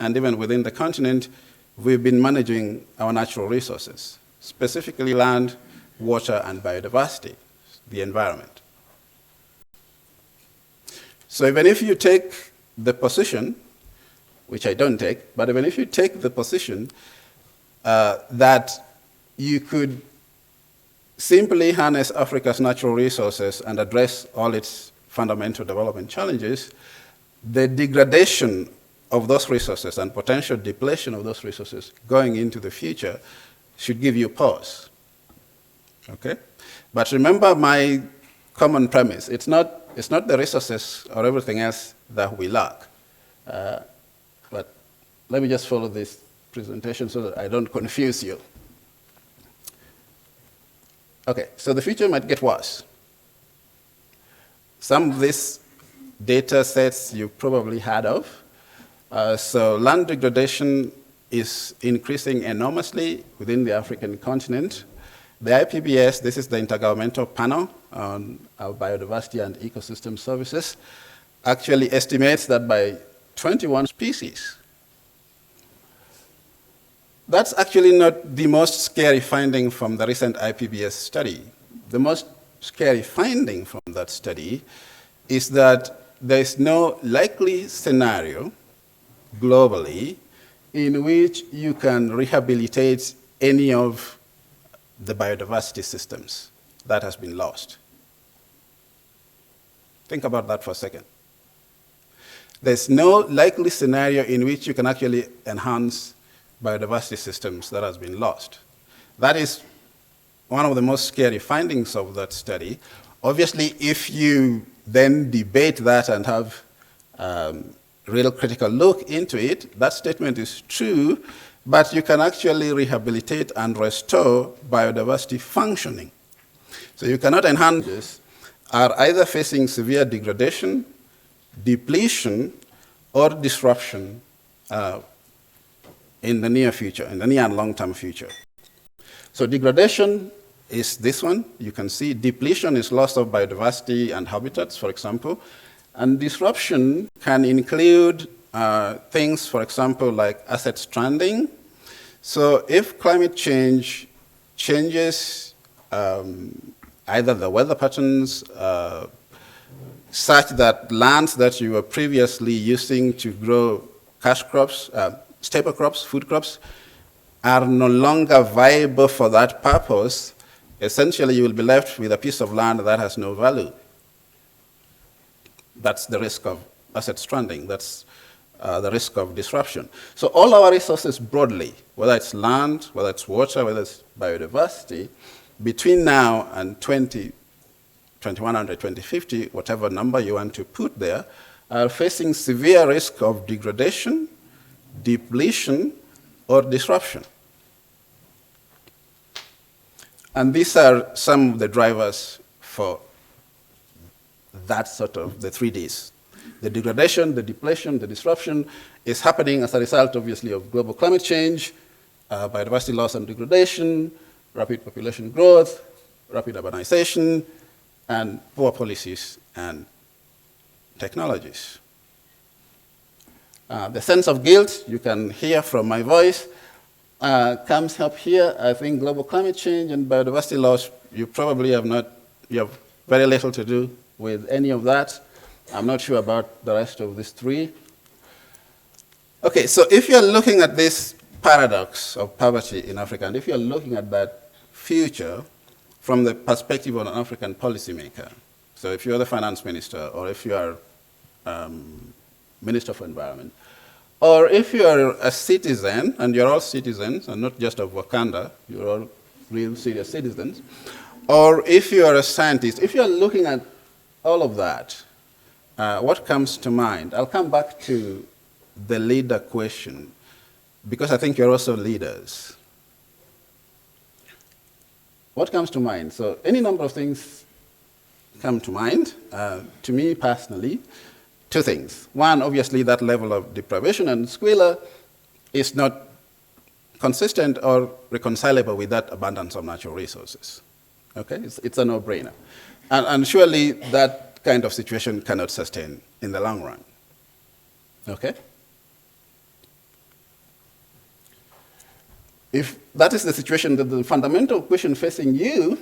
and even within the continent, we've been managing our natural resources, specifically land, water, and biodiversity, the environment. So even if you take the position, which I don't take, but even if you take the position that you could simply harness Africa's natural resources and address all its fundamental development challenges, the degradation of those resources and potential depletion of those resources going into the future should give you pause. Okay? But remember my common premise. It's not the resources or everything else that we lack. But let me just follow this presentation so that I don't confuse you. Okay, so the future might get worse. Some of these data sets you've probably heard of. So land degradation is increasing enormously within the African continent. The IPBES, this is the Intergovernmental Panel on Biodiversity and Ecosystem Services, actually estimates that by 21 species. That's actually not the most scary finding from the recent IPBES study. The most scary finding from that study is that there is no likely scenario globally in which you can rehabilitate any of the biodiversity systems that has been lost. Think about that for a second. There's no likely scenario in which you can actually enhance biodiversity systems that has been lost. That is one of the most scary findings of that study. Obviously, if you then debate that and have real critical look into it, that statement is true, but you can actually rehabilitate and restore biodiversity functioning. So you cannot enhance this, are either facing severe degradation, depletion, or disruption in the near future, in the near and long-term future. So degradation is this one. You can see depletion is loss of biodiversity and habitats, for example. And disruption can include things, for example, like asset stranding. So if climate change changes either the weather patterns such that lands that you were previously using to grow cash crops, staple crops, food crops, are no longer viable for that purpose, essentially you will be left with a piece of land that has no value. That's the risk of asset stranding. That's the risk of disruption. So all our resources broadly, whether it's land, whether it's water, whether it's biodiversity, between now and 2100, 2050, whatever number you want to put there, are facing severe risk of degradation, depletion, or disruption. And these are some of the drivers for that sort of the 3Ds. The degradation, the depletion, the disruption is happening as a result, obviously, of global climate change, biodiversity loss and degradation, rapid population growth, rapid urbanization, and poor policies and technologies. The sense of guilt, you can hear from my voice, comes up here. I think global climate change and biodiversity loss, you probably have very little to do with any of that. I'm not sure about the rest of these three. Okay, so if you're looking at this paradox of poverty in Africa, and if you're looking at that future from the perspective of an African policymaker, so if you're the finance minister, or if you are Minister for Environment, or if you're a citizen, and you're all citizens, and not just of Wakanda, you're all real serious citizens, or if you're a scientist, if you're looking at all of that, what comes to mind? I'll come back to the leader question, because I think you're also leaders. What comes to mind? So any number of things come to mind. To me personally, two things. One, obviously, that level of deprivation and squalor is not consistent or reconcilable with that abundance of natural resources. Okay, it's a no-brainer. And surely that kind of situation cannot sustain in the long run. Okay? if that is the situation, that the fundamental question facing you,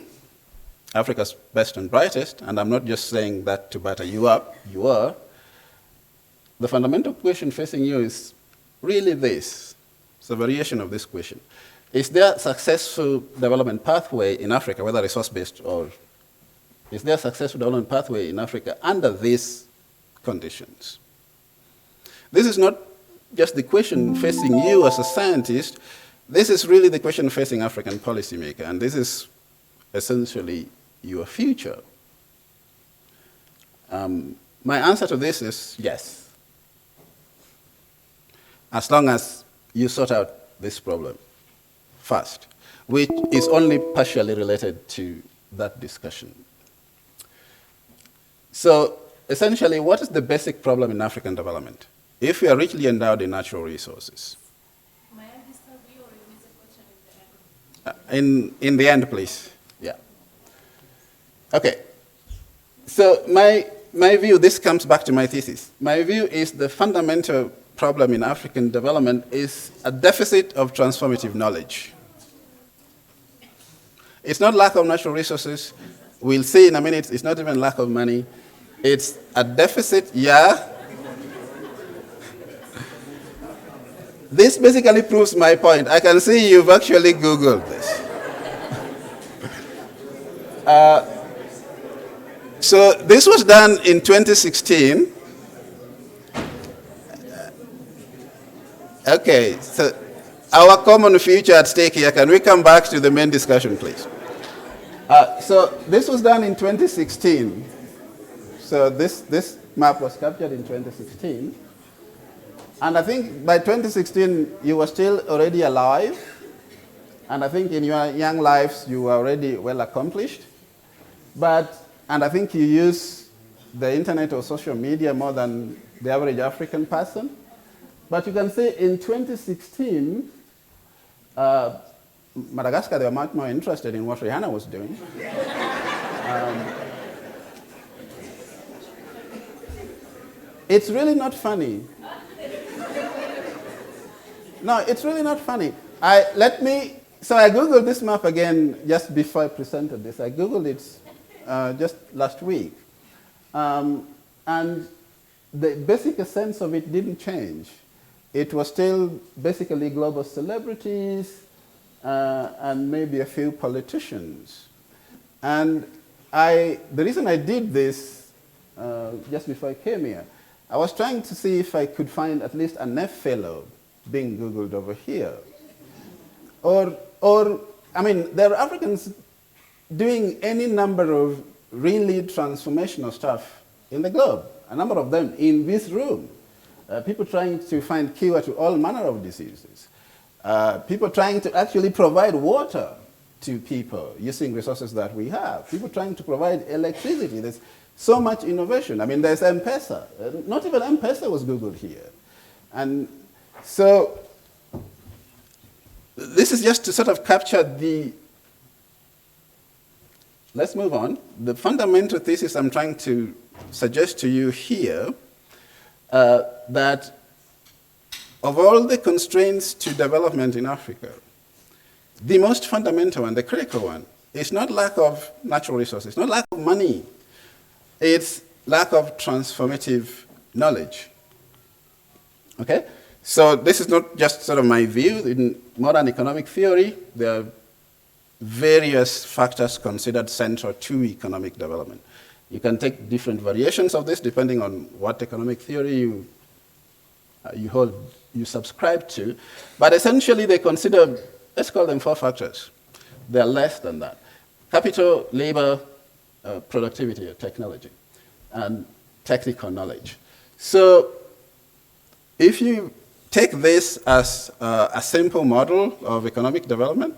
Africa's best and brightest, and I'm not just saying that to batter you up, you are, the fundamental question facing you is really this. It's a variation of this question. Is there a successful development pathway in Africa, whether resource-based or is there a successful development pathway in Africa under these conditions? This is not just the question facing you as a scientist. This is really the question facing African policymaker, and this is essentially your future. My answer to this is yes, as long as you sort out this problem first, which is only partially related to that discussion. So essentially, what is the basic problem in African development? If we are richly endowed in natural resources. May I disturb you or you raise a question in the end? In the end, please. Yeah. Okay. So my view, this comes back to my thesis. My view is the fundamental problem in African development is a deficit of transformative knowledge. It's not lack of natural resources. We'll see in a minute, it's not even lack of money. It's a deficit, yeah. This basically proves my point. I can see you've actually Googled this. So this was done in 2016. Okay, so our common future at stake here. Can we come back to the main discussion, please? So this was done in 2016. So this map was captured in 2016. And I think by 2016, you were still already alive. And I think in your young lives, you were already well accomplished. And I think you use the internet or social media more than the average African person. But you can say in 2016, Madagascar, they were much more interested in what Rihanna was doing. It's really not funny. No, it's really not funny. So I Googled this map again just before I presented this. I Googled it just last week. And the basic essence of it didn't change. It was still basically global celebrities and maybe a few politicians. And the reason I did this just before I came here, I was trying to see if I could find at least an F fellow being Googled over here. Or I mean, there are Africans doing any number of really transformational stuff in the globe, a number of them in this room. People trying to find cure to all manner of diseases. People trying to actually provide water to people using resources that we have. People trying to provide electricity. There's so much innovation. I mean, there's M-Pesa. Not even M-Pesa was Googled here. And so this is just to sort of capture let's move on. The fundamental thesis I'm trying to suggest to you here, that of all the constraints to development in Africa, the most fundamental and the critical one is not lack of natural resources, not lack of money. It's lack of transformative knowledge. Okay? So this is not just sort of my view. In modern economic theory, there are various factors considered central to economic development. You can take different variations of this depending on what economic theory you subscribe to. But essentially, they consider, let's call them 4 factors. They're less than that. Capital, labor, productivity or technology, and technical knowledge. So if you take this as a simple model of economic development,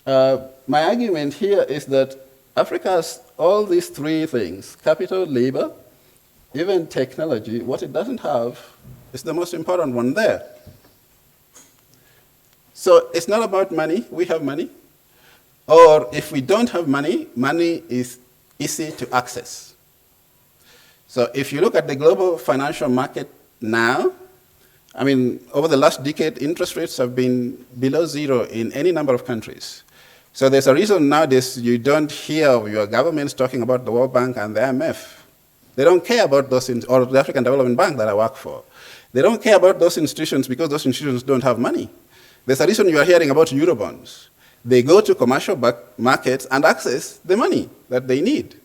my argument here is that Africa has all these 3 things: capital, labor, even technology. What it doesn't have is the most important one there. So it's not about money. We have money. Or if we don't have money, money is easy to access. So if you look at the global financial market now, I mean, over the last decade, interest rates have been below zero in any number of countries. So there's a reason nowadays you don't hear of your governments talking about the World Bank and the IMF. They don't care about those, or the African Development Bank that I work for. They don't care about those institutions because those institutions don't have money. There's a reason you are hearing about Eurobonds. They go to commercial markets and access the money that they need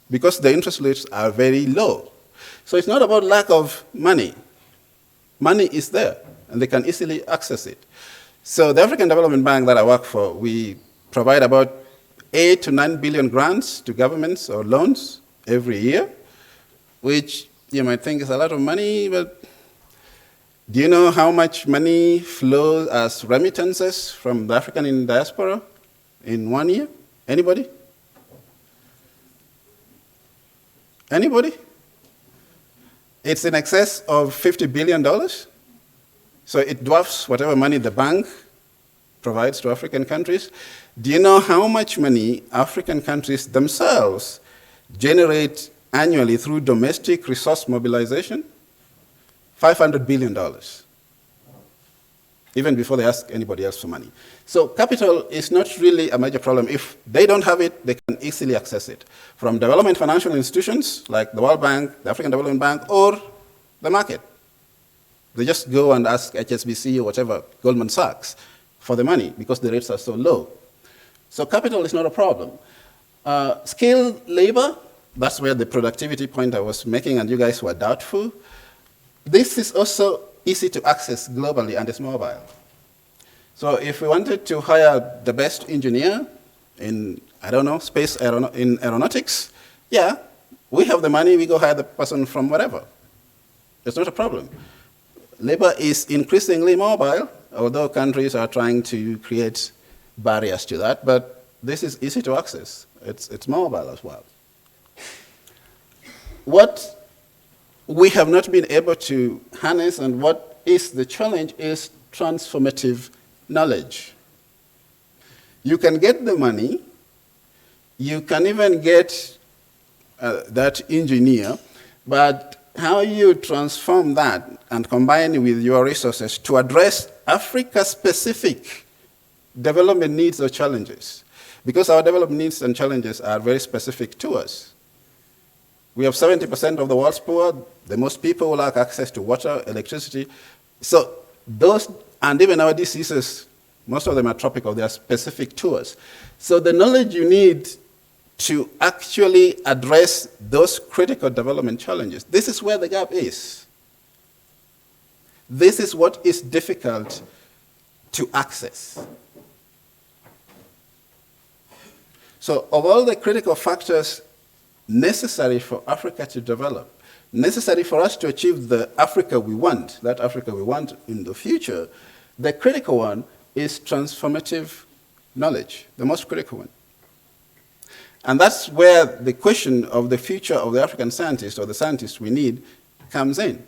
because the interest rates are very low. So it's not about lack of money. Money is there, and they can easily access it. So the African Development Bank that I work for, we provide about 8 to 9 billion grants to governments or loans every year, which you might think is a lot of money, but do you know how much money flows as remittances from the African diaspora in 1 year? Anybody? Anybody? It's in excess of $50 billion. So it dwarfs whatever money the bank provides to African countries. Do you know how much money African countries themselves generate annually through domestic resource mobilization? $500 billion, even before they ask anybody else for money. So capital is not really a major problem. If they don't have it, they can easily access it from development financial institutions like the World Bank, the African Development Bank, or the market. They just go and ask HSBC or whatever, Goldman Sachs, for the money because the rates are so low. So capital is not a problem. Skilled labor, that's where the productivity point I was making and you guys were doubtful. This is also easy to access globally and it's mobile. So if we wanted to hire the best engineer in, I don't know, in aeronautics, yeah, we have the money, we go hire the person from wherever. It's not a problem. Labor is increasingly mobile, although countries are trying to create barriers to that, but this is easy to access. It's mobile as well. What we have not been able to harness and what is the challenge is transformative knowledge. You can get the money, you can even get that engineer, but how you transform that and combine it with your resources to address Africa-specific development needs or challenges, because our development needs and challenges are very specific to us. We have 70% of the world's poor. The most people lack access to water, electricity. So those, and even our diseases, most of them are tropical. They are specific to us. So the knowledge you need to actually address those critical development challenges, this is where the gap is. This is what is difficult to access. So of all the critical factors necessary for Africa to develop, necessary for us to achieve the Africa we want, that Africa we want in the future, the critical one is transformative knowledge, the most critical one. And that's where the question of the future of the African scientist or the scientists we need comes in.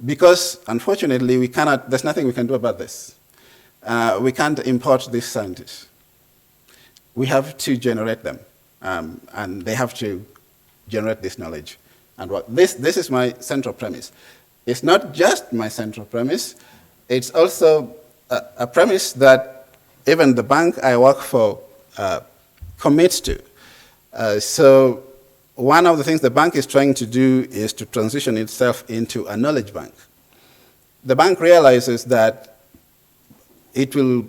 Because, unfortunately, there's nothing we can do about this. We can't import these scientists. We have to generate them. And they have to generate this knowledge. And this is my central premise. It's not just my central premise, it's also a premise that even the bank I work for commits to. So one of the things the bank is trying to do is to transition itself into a knowledge bank. The bank realizes that it will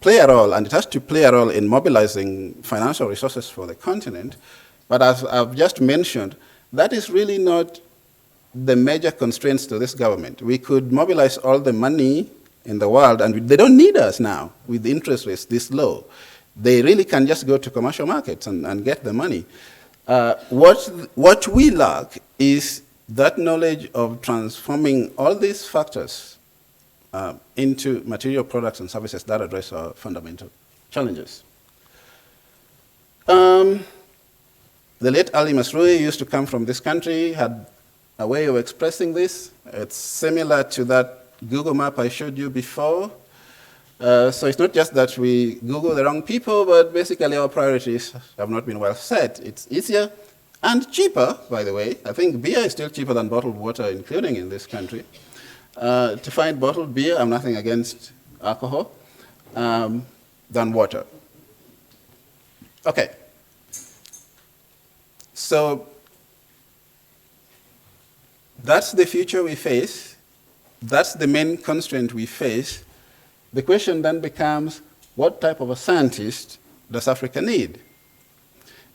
play a role, and it has to play a role in mobilizing financial resources for the continent. But as I've just mentioned, that is really not the major constraints to this government. We could mobilize all the money in the world, and they don't need us now with the interest rates this low. They really can just go to commercial markets and get the money. What we lack is that knowledge of transforming all these factors into material products and services that address our fundamental challenges. The late Ali Masrui used to come from this country, had a way of expressing this. It's similar to that Google map I showed you before. So it's not just that we Google the wrong people, but basically our priorities have not been well set. It's easier and cheaper, by the way. I think beer is still cheaper than bottled water, including in this country. to find bottled beer, I'm nothing against alcohol, than water. Okay. So that's the future we face. That's the main constraint we face. The question then becomes, what type of a scientist does Africa need?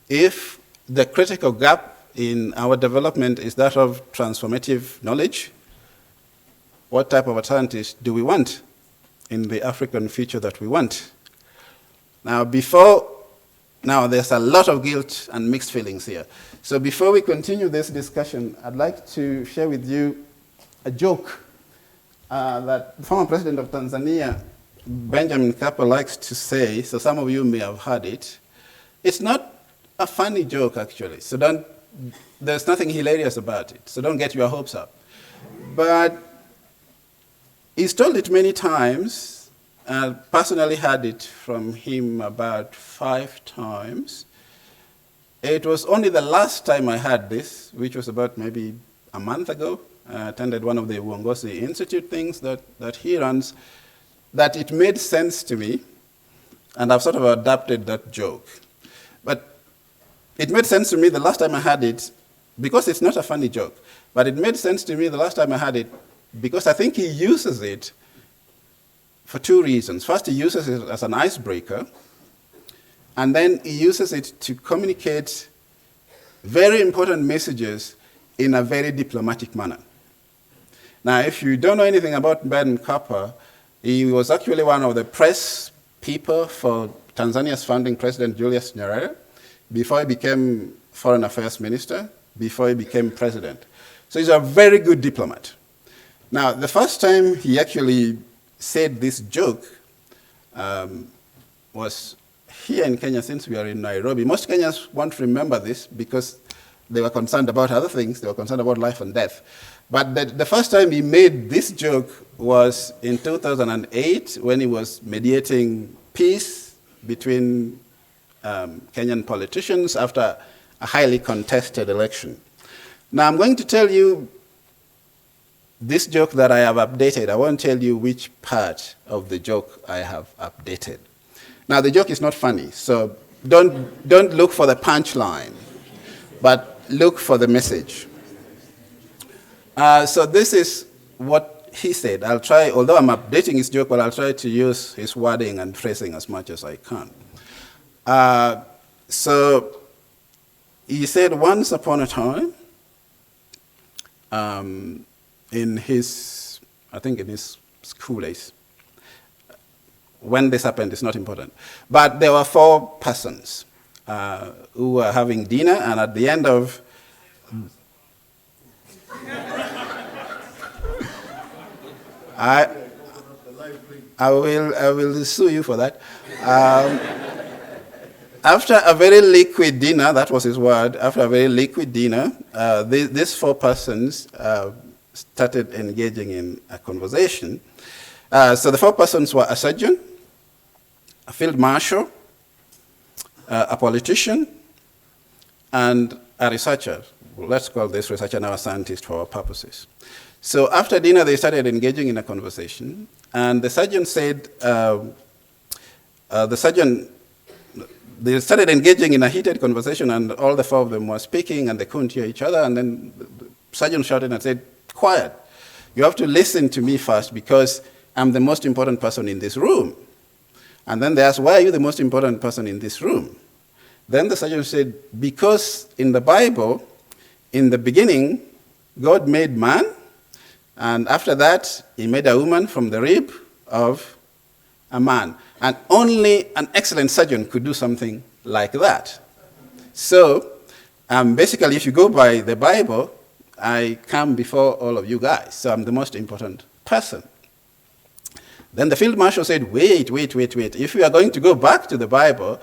If the critical gap in our development is that of transformative knowledge, what type of a scientist do we want in the African future that we want? Now, there's a lot of guilt and mixed feelings here. So before we continue this discussion, I'd like to share with you a joke that former president of Tanzania, Benjamin Mkapa, likes to say, so some of you may have heard it. It's not a funny joke, actually, so there's nothing hilarious about it, so don't get your hopes up. But he's told it many times. I personally heard it from him about 5 times. It was only the last time I heard this, which was about maybe a month ago. I attended one of the Uongozi Institute things that he runs, that it made sense to me, and I've sort of adapted that joke. But it made sense to me the last time I heard it, because it's not a funny joke, but it made sense to me the last time I heard it because I think he uses it for 2 reasons. First, he uses it as an icebreaker, and then he uses it to communicate very important messages in a very diplomatic manner. Now, if you don't know anything about Ben Mkapa, he was actually one of the press people for Tanzania's founding president, Julius Nyerere, before he became Foreign Affairs Minister, before he became president. So he's a very good diplomat. Now, the first time he actually said this joke was here in Kenya, since we are in Nairobi. Most Kenyans won't remember this because they were concerned about other things. They were concerned about life and death. But the first time he made this joke was in 2008 when he was mediating peace between Kenyan politicians after a highly contested election. Now, I'm going to tell you this joke that I have updated. I won't tell you which part of the joke I have updated. Now, the joke is not funny, so don't look for the punchline, but look for the message. So this is what he said. I'll try, although I'm updating his joke, but I'll try to use his wording and phrasing as much as I can. So he said, once upon a time, in his school days, when this happened is not important, but there were 4 persons who were having dinner, and at the end of I will sue you for that. After a very liquid dinner, that was his word, after a very liquid dinner, these 4 persons started engaging in a conversation. So the 4 persons were a surgeon, a field marshal, a politician, and a researcher. Let's call this researcher now a scientist for our purposes. So after dinner, they started engaging in a conversation, and the surgeon said, they started engaging in a heated conversation, and all the 4 of them were speaking, and they couldn't hear each other, and then the surgeon shouted and said, quiet. You have to listen to me first, because I'm the most important person in this room. And then they asked, why are you the most important person in this room? Then the surgeon said, because in the Bible, in the beginning, God made man, and after that, he made a woman from the rib of a man. And only an excellent surgeon could do something like that. So, basically, if you go by the Bible, I come before all of you guys, so I'm the most important person. Then the field marshal said, wait. If we are going to go back to the Bible,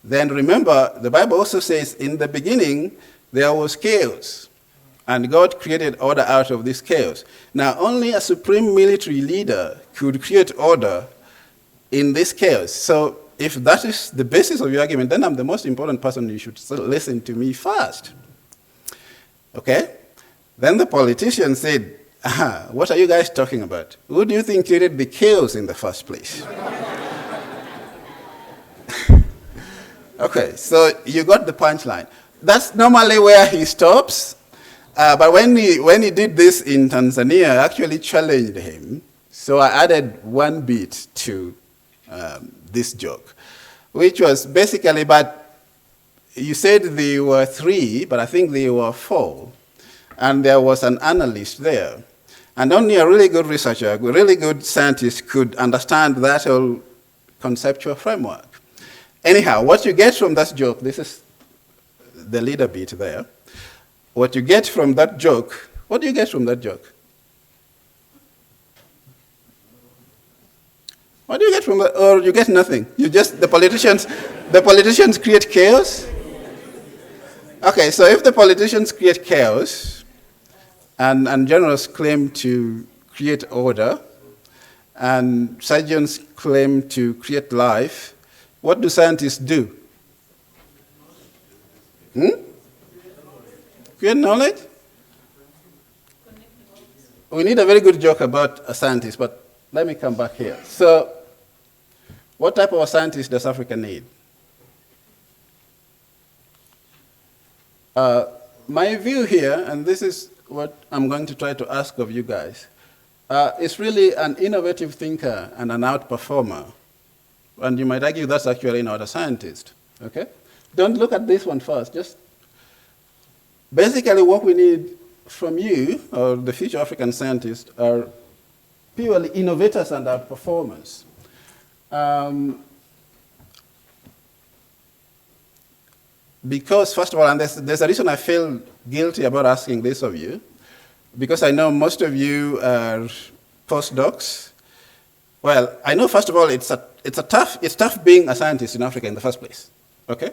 then remember, the Bible also says, in the beginning, there was chaos, and God created order out of this chaos. Now, only a supreme military leader could create order in this chaos. So if that is the basis of your argument, then I'm the most important person. You should listen to me first. Okay? Then the politician said, What are you guys talking about? Who do you think created the chaos in the first place? Okay, so you got the punchline. That's normally where he stops. But when he did this in Tanzania, I actually challenged him. So I added one bit to this joke, which was basically, but you said there were 3, but I think there were 4. And there was an analyst there. And only a really good researcher, a really good scientist could understand that whole conceptual framework. Anyhow, what you get from that joke, this is the leader bit there. What you get from that joke, what do you get from that joke? What do you get from that? Or you get nothing? You just, the politicians create chaos? Okay, so if the politicians create chaos, and generals claim to create order, and surgeons claim to create life, what do scientists do? Create knowledge? We need a very good joke about a scientist, but let me come back here. So, what type of a scientist does Africa need? My view here, and this is what I'm going to try to ask of you guys, is really an innovative thinker and an outperformer. And you might argue that's actually not a scientist, okay? Don't look at this one first. Just basically what we need from you, or the future African scientists, are purely innovators and outperformers. Because, first of all, and there's a reason I feel guilty about asking this of you, because I know most of you are postdocs. Well, I know, first of all, it's tough being a scientist in Africa in the first place, okay?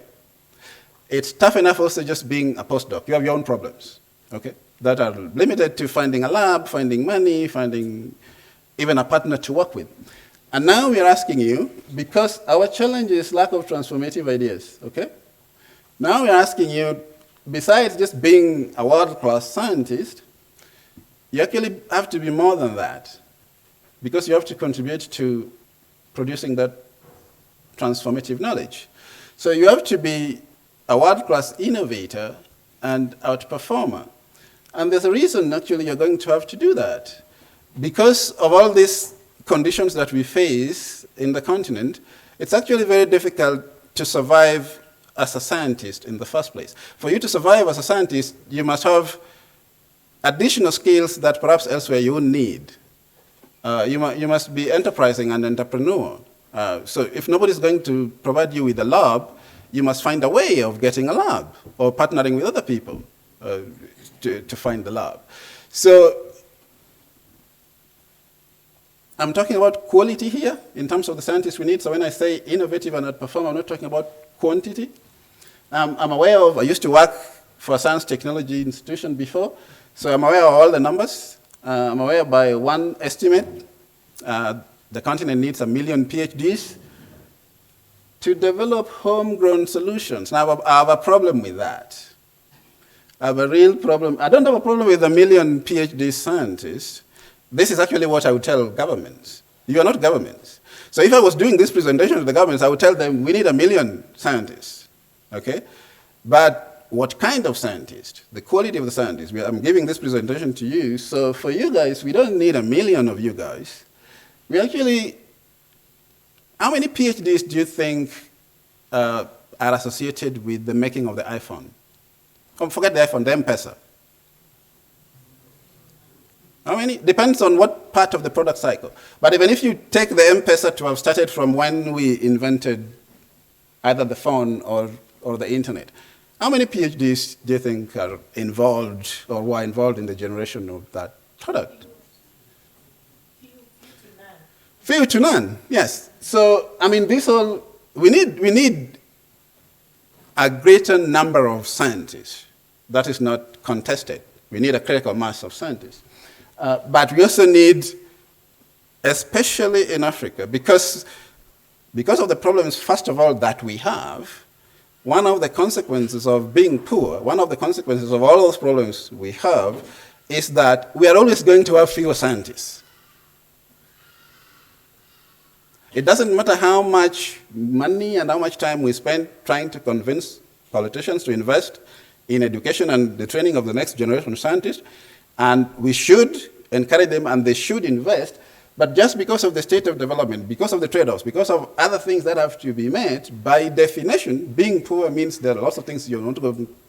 It's tough enough also just being a postdoc. You have your own problems, okay, that are limited to finding a lab, finding money, finding even a partner to work with. And now we're asking you, because our challenge is lack of transformative ideas, okay? Now we're asking you, besides just being a world-class scientist, you actually have to be more than that, because you have to contribute to producing that transformative knowledge. So you have to be a world-class innovator and outperformer. And there's a reason, actually, you're going to have to do that. Because of all these conditions that we face in the continent, it's actually very difficult to survive as a scientist in the first place. For you to survive as a scientist, you must have additional skills that perhaps elsewhere you won't need. You must be enterprising and entrepreneur. So if nobody's going to provide you with a lab, you must find a way of getting a lab or partnering with other people to find the lab. So I'm talking about quality here in terms of the scientists we need. So when I say innovative and outperform, I'm not talking about quantity. I'm aware of, I used to work for a science technology institution before, so I'm aware of all the numbers. I'm aware by one estimate, the continent needs 1 million PhDs to develop homegrown solutions. Now, I have a problem with that. I have a real problem. I don't have a problem with 1 million PhD scientists. This is actually what I would tell governments. You are not governments. So if I was doing this presentation to the governments, I would tell them, we need 1 million scientists, okay? But what kind of scientist? The quality of the scientist. I'm giving this presentation to you, so for you guys, we don't need 1 million of you guys. We actually, how many PhDs do you think are associated with the making of the iPhone? Forget the iPhone, the M-Pesa. How many? Depends on what part of the product cycle. But even if you take the M-Pesa to have started from when we invented either the phone or the internet, how many PhDs do you think are involved or were involved in the generation of that product? Few to none, yes. So, I mean, we need a greater number of scientists. That is not contested. We need a critical mass of scientists. But we also need, especially in Africa, because of the problems, first of all, that we have, one of the consequences of being poor, one of the consequences of all those problems we have, is that we are always going to have fewer scientists. It doesn't matter how much money and how much time we spend trying to convince politicians to invest in education and the training of the next generation of scientists, and we should encourage them and they should invest, but just because of the state of development, because of the trade-offs, because of other things that have to be met, by definition, being poor means there are lots of things you're not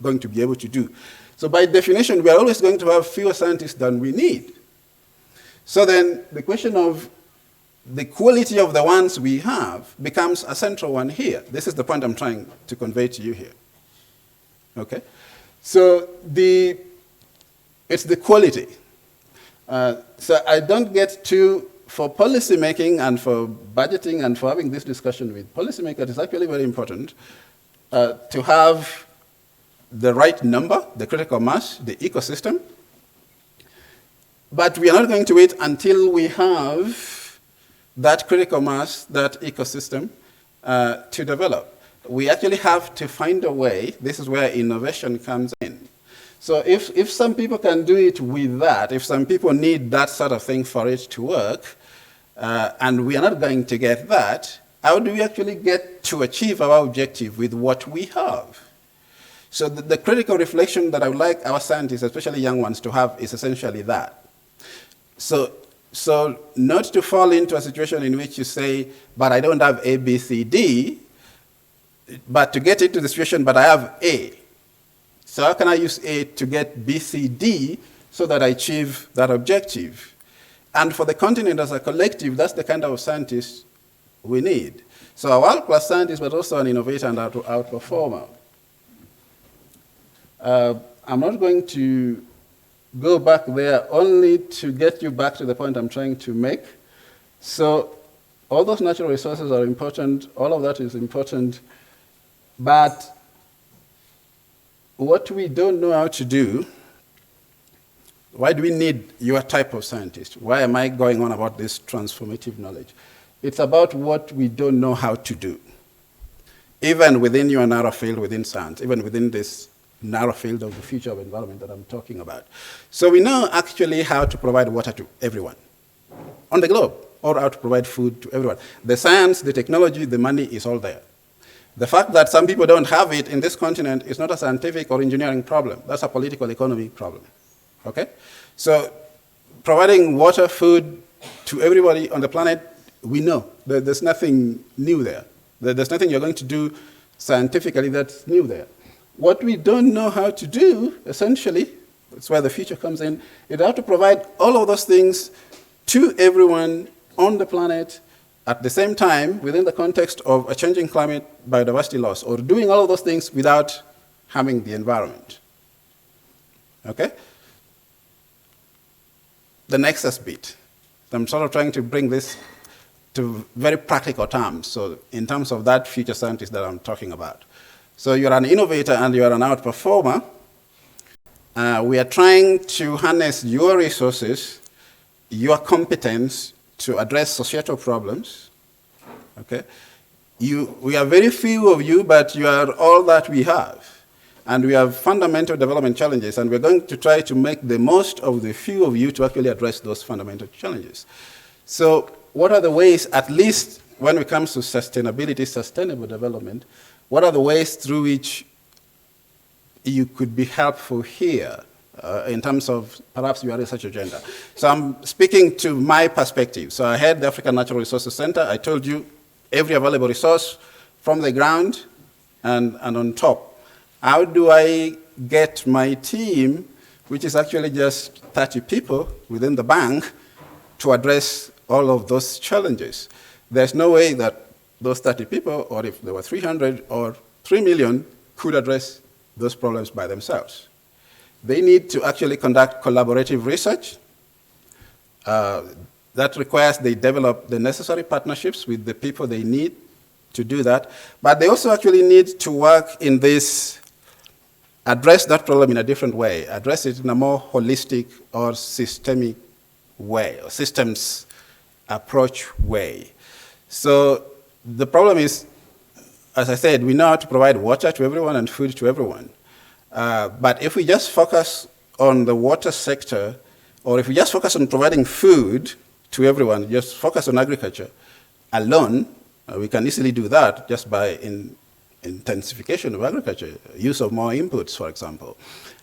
going to be able to do. So by definition, we are always going to have fewer scientists than we need. So then the question of the quality of the ones we have becomes a central one here. This is the point I'm trying to convey to you here. Okay? So it's the quality. So I don't get to, for policy making and for budgeting and for having this discussion with policymakers, it's actually very important to have the right number, the critical mass, the ecosystem. But we are not going to wait until we have that critical mass, that ecosystem to develop. We actually have to find a way. This is where innovation comes in. So if some people can do it with that, if some people need that sort of thing for it to work, and we are not going to get that, how do we actually get to achieve our objective with what we have? So the critical reflection that I would like our scientists, especially young ones, to have is essentially that. So not to fall into a situation in which you say, but I don't have A, B, C, D, but to get into the situation, but I have A. So how can I use A to get B, C, D so that I achieve that objective? And for the continent as a collective, that's the kind of scientist we need. So a world-class scientist, but also an innovator and outperformer. I'm not going to go back there only to get you back to the point I'm trying to make. So all those natural resources are important. All of that is important. But what we don't know how to do, why do we need your type of scientist? Why am I going on about this transformative knowledge? It's about what we don't know how to do. Even within your narrow field within science, even within this narrow field of the future of environment that I'm talking about. So we know actually how to provide water to everyone on the globe, or how to provide food to everyone. The science, the technology, the money is all there. The fact that some people don't have it in this continent is not a scientific or engineering problem. That's a political economy problem. Okay? So providing water, food to everybody on the planet, we know. There's nothing new there. There's nothing you're going to do scientifically that's new there. What we don't know how to do, essentially, that's where the future comes in, is how to provide all of those things to everyone on the planet at the same time within the context of a changing climate, biodiversity loss, or doing all of those things without harming the environment. Okay? The Nexus bit. I'm sort of trying to bring this to very practical terms, so in terms of that future scientist that I'm talking about. So you're an innovator and you're an outperformer. We are trying to harness your resources, your competence to address societal problems. Okay? We are very few of you, but you are all that we have. And we have fundamental development challenges, and we're going to try to make the most of the few of you to actually address those fundamental challenges. So what are the ways, at least when it comes to sustainability, sustainable development, what are the ways through which you could be helpful here in terms of perhaps your research agenda? So I'm speaking to my perspective. So I head the African Natural Resources Center. I told you every available resource from the ground and on top. How do I get my team, which is actually just 30 people within the bank, to address all of those challenges? There's no way that those 30 people, or if there were 300 or 3 million, could address those problems by themselves. They need to actually conduct collaborative research. That requires they develop the necessary partnerships with the people they need to do that. But they also actually need to work in this, address that problem in a different way, address it in a more holistic or systemic way, or systems approach way. So the problem is, as I said, we know how to provide water to everyone and food to everyone. But if we just focus on the water sector, or if we just focus on providing food to everyone, just focus on agriculture alone, we can easily do that just by intensification of agriculture, use of more inputs, for example.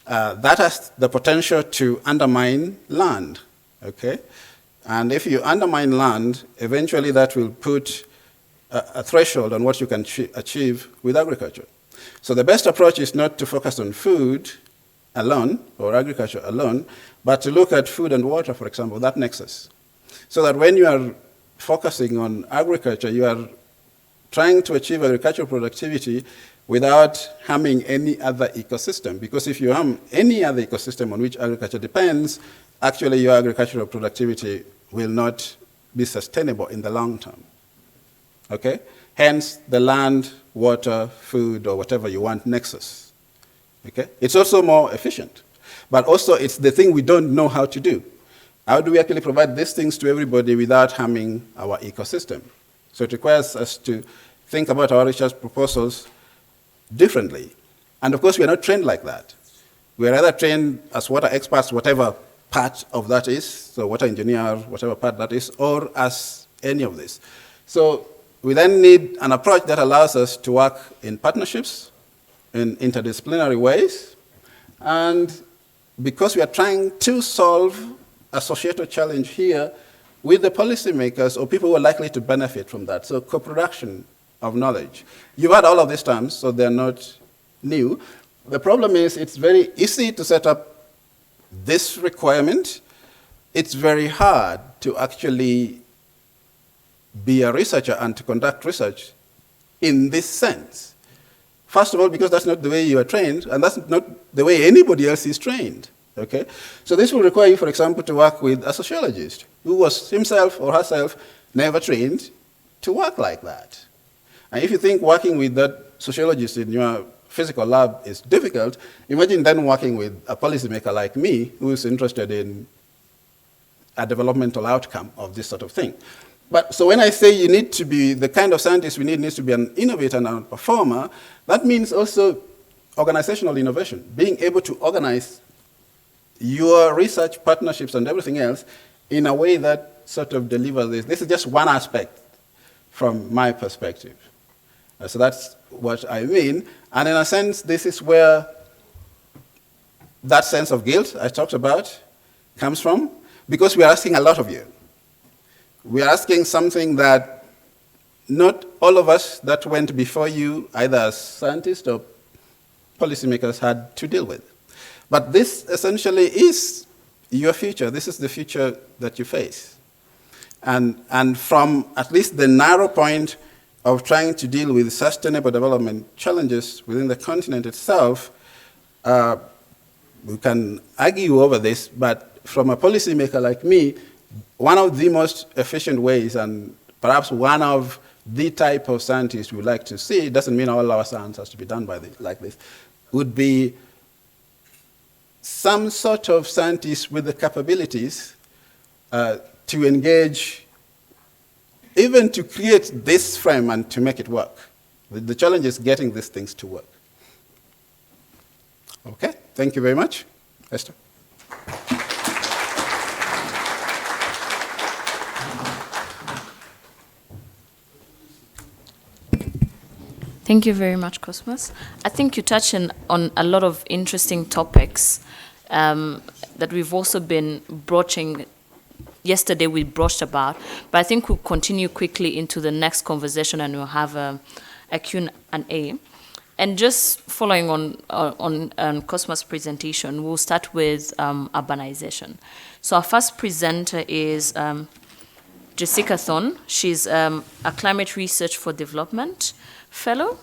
That has the potential to undermine land, okay? And if you undermine land, eventually that will put a threshold on what you can achieve with agriculture. So the best approach is not to focus on food alone, or agriculture alone, but to look at food and water, for example, that nexus. So that when you are focusing on agriculture, you are trying to achieve agricultural productivity without harming any other ecosystem. Because if you harm any other ecosystem on which agriculture depends, actually your agricultural productivity will not be sustainable in the long term. Okay? Hence, the land, water, food, or whatever you want nexus. Okay? It's also more efficient. But also, it's the thing we don't know how to do. How do we actually provide these things to everybody without harming our ecosystem? So it requires us to think about our research proposals differently. And of course, we are not trained like that. We are either trained as water experts, whatever part of that is, so water engineer, whatever part that is, or as any of this. So we then need an approach that allows us to work in partnerships, in interdisciplinary ways, and because we are trying to solve a societal challenge here with the policymakers or people who are likely to benefit from that. So co-production of knowledge. You've had all of these terms, so they're not new. The problem is it's very easy to set up this requirement. It's very hard to actually be a researcher and to conduct research in this sense. First of all, because that's not the way you are trained, and that's not the way anybody else is trained. Okay? So this will require you, for example, to work with a sociologist who was himself or herself never trained to work like that. And if you think working with that sociologist in your physical lab is difficult, imagine then working with a policymaker like me who is interested in a developmental outcome of this sort of thing. But so when I say you need to be, the kind of scientist we need needs to be an innovator and a performer, that means also organizational innovation, being able to organize your research partnerships and everything else in a way that sort of delivers this. This is just one aspect from my perspective. So that's what I mean. And in a sense, this is where that sense of guilt I talked about comes from, because we are asking a lot of you. We are asking something that not all of us that went before you, either as scientists or policymakers, had to deal with. But this essentially is your future. This is the future that you face. And from at least the narrow point of trying to deal with sustainable development challenges within the continent itself, we can argue over this, but from a policymaker like me, one of the most efficient ways, and perhaps one of the type of scientists we would like to see, it doesn't mean all our science has to be done like this, would be some sort of scientist with the capabilities to engage, even to create this frame and to make it work. The challenge is getting these things to work. Okay, thank you very much. Esther. Thank you very much, Cosmos. I think you touched on a lot of interesting topics that we've also been broaching. Yesterday we brushed about, but I think we'll continue quickly into the next conversation and we'll have a Q&A. And just following on Cosmos' presentation, we'll start with urbanization. So our first presenter is Jessica Thorne. She's a Climate Research for Development Fellow,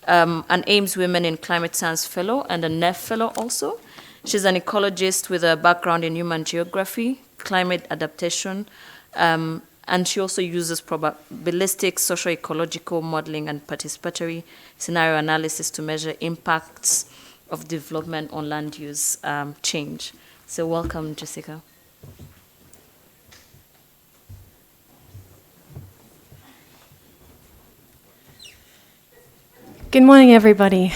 an AIMS Women in Climate Science Fellow, and a NEF Fellow also. She's an ecologist with a background in human geography, climate adaptation, and she also uses probabilistic socio-ecological modeling and participatory scenario analysis to measure impacts of development on land use change. So welcome, Jessica. Good morning, everybody.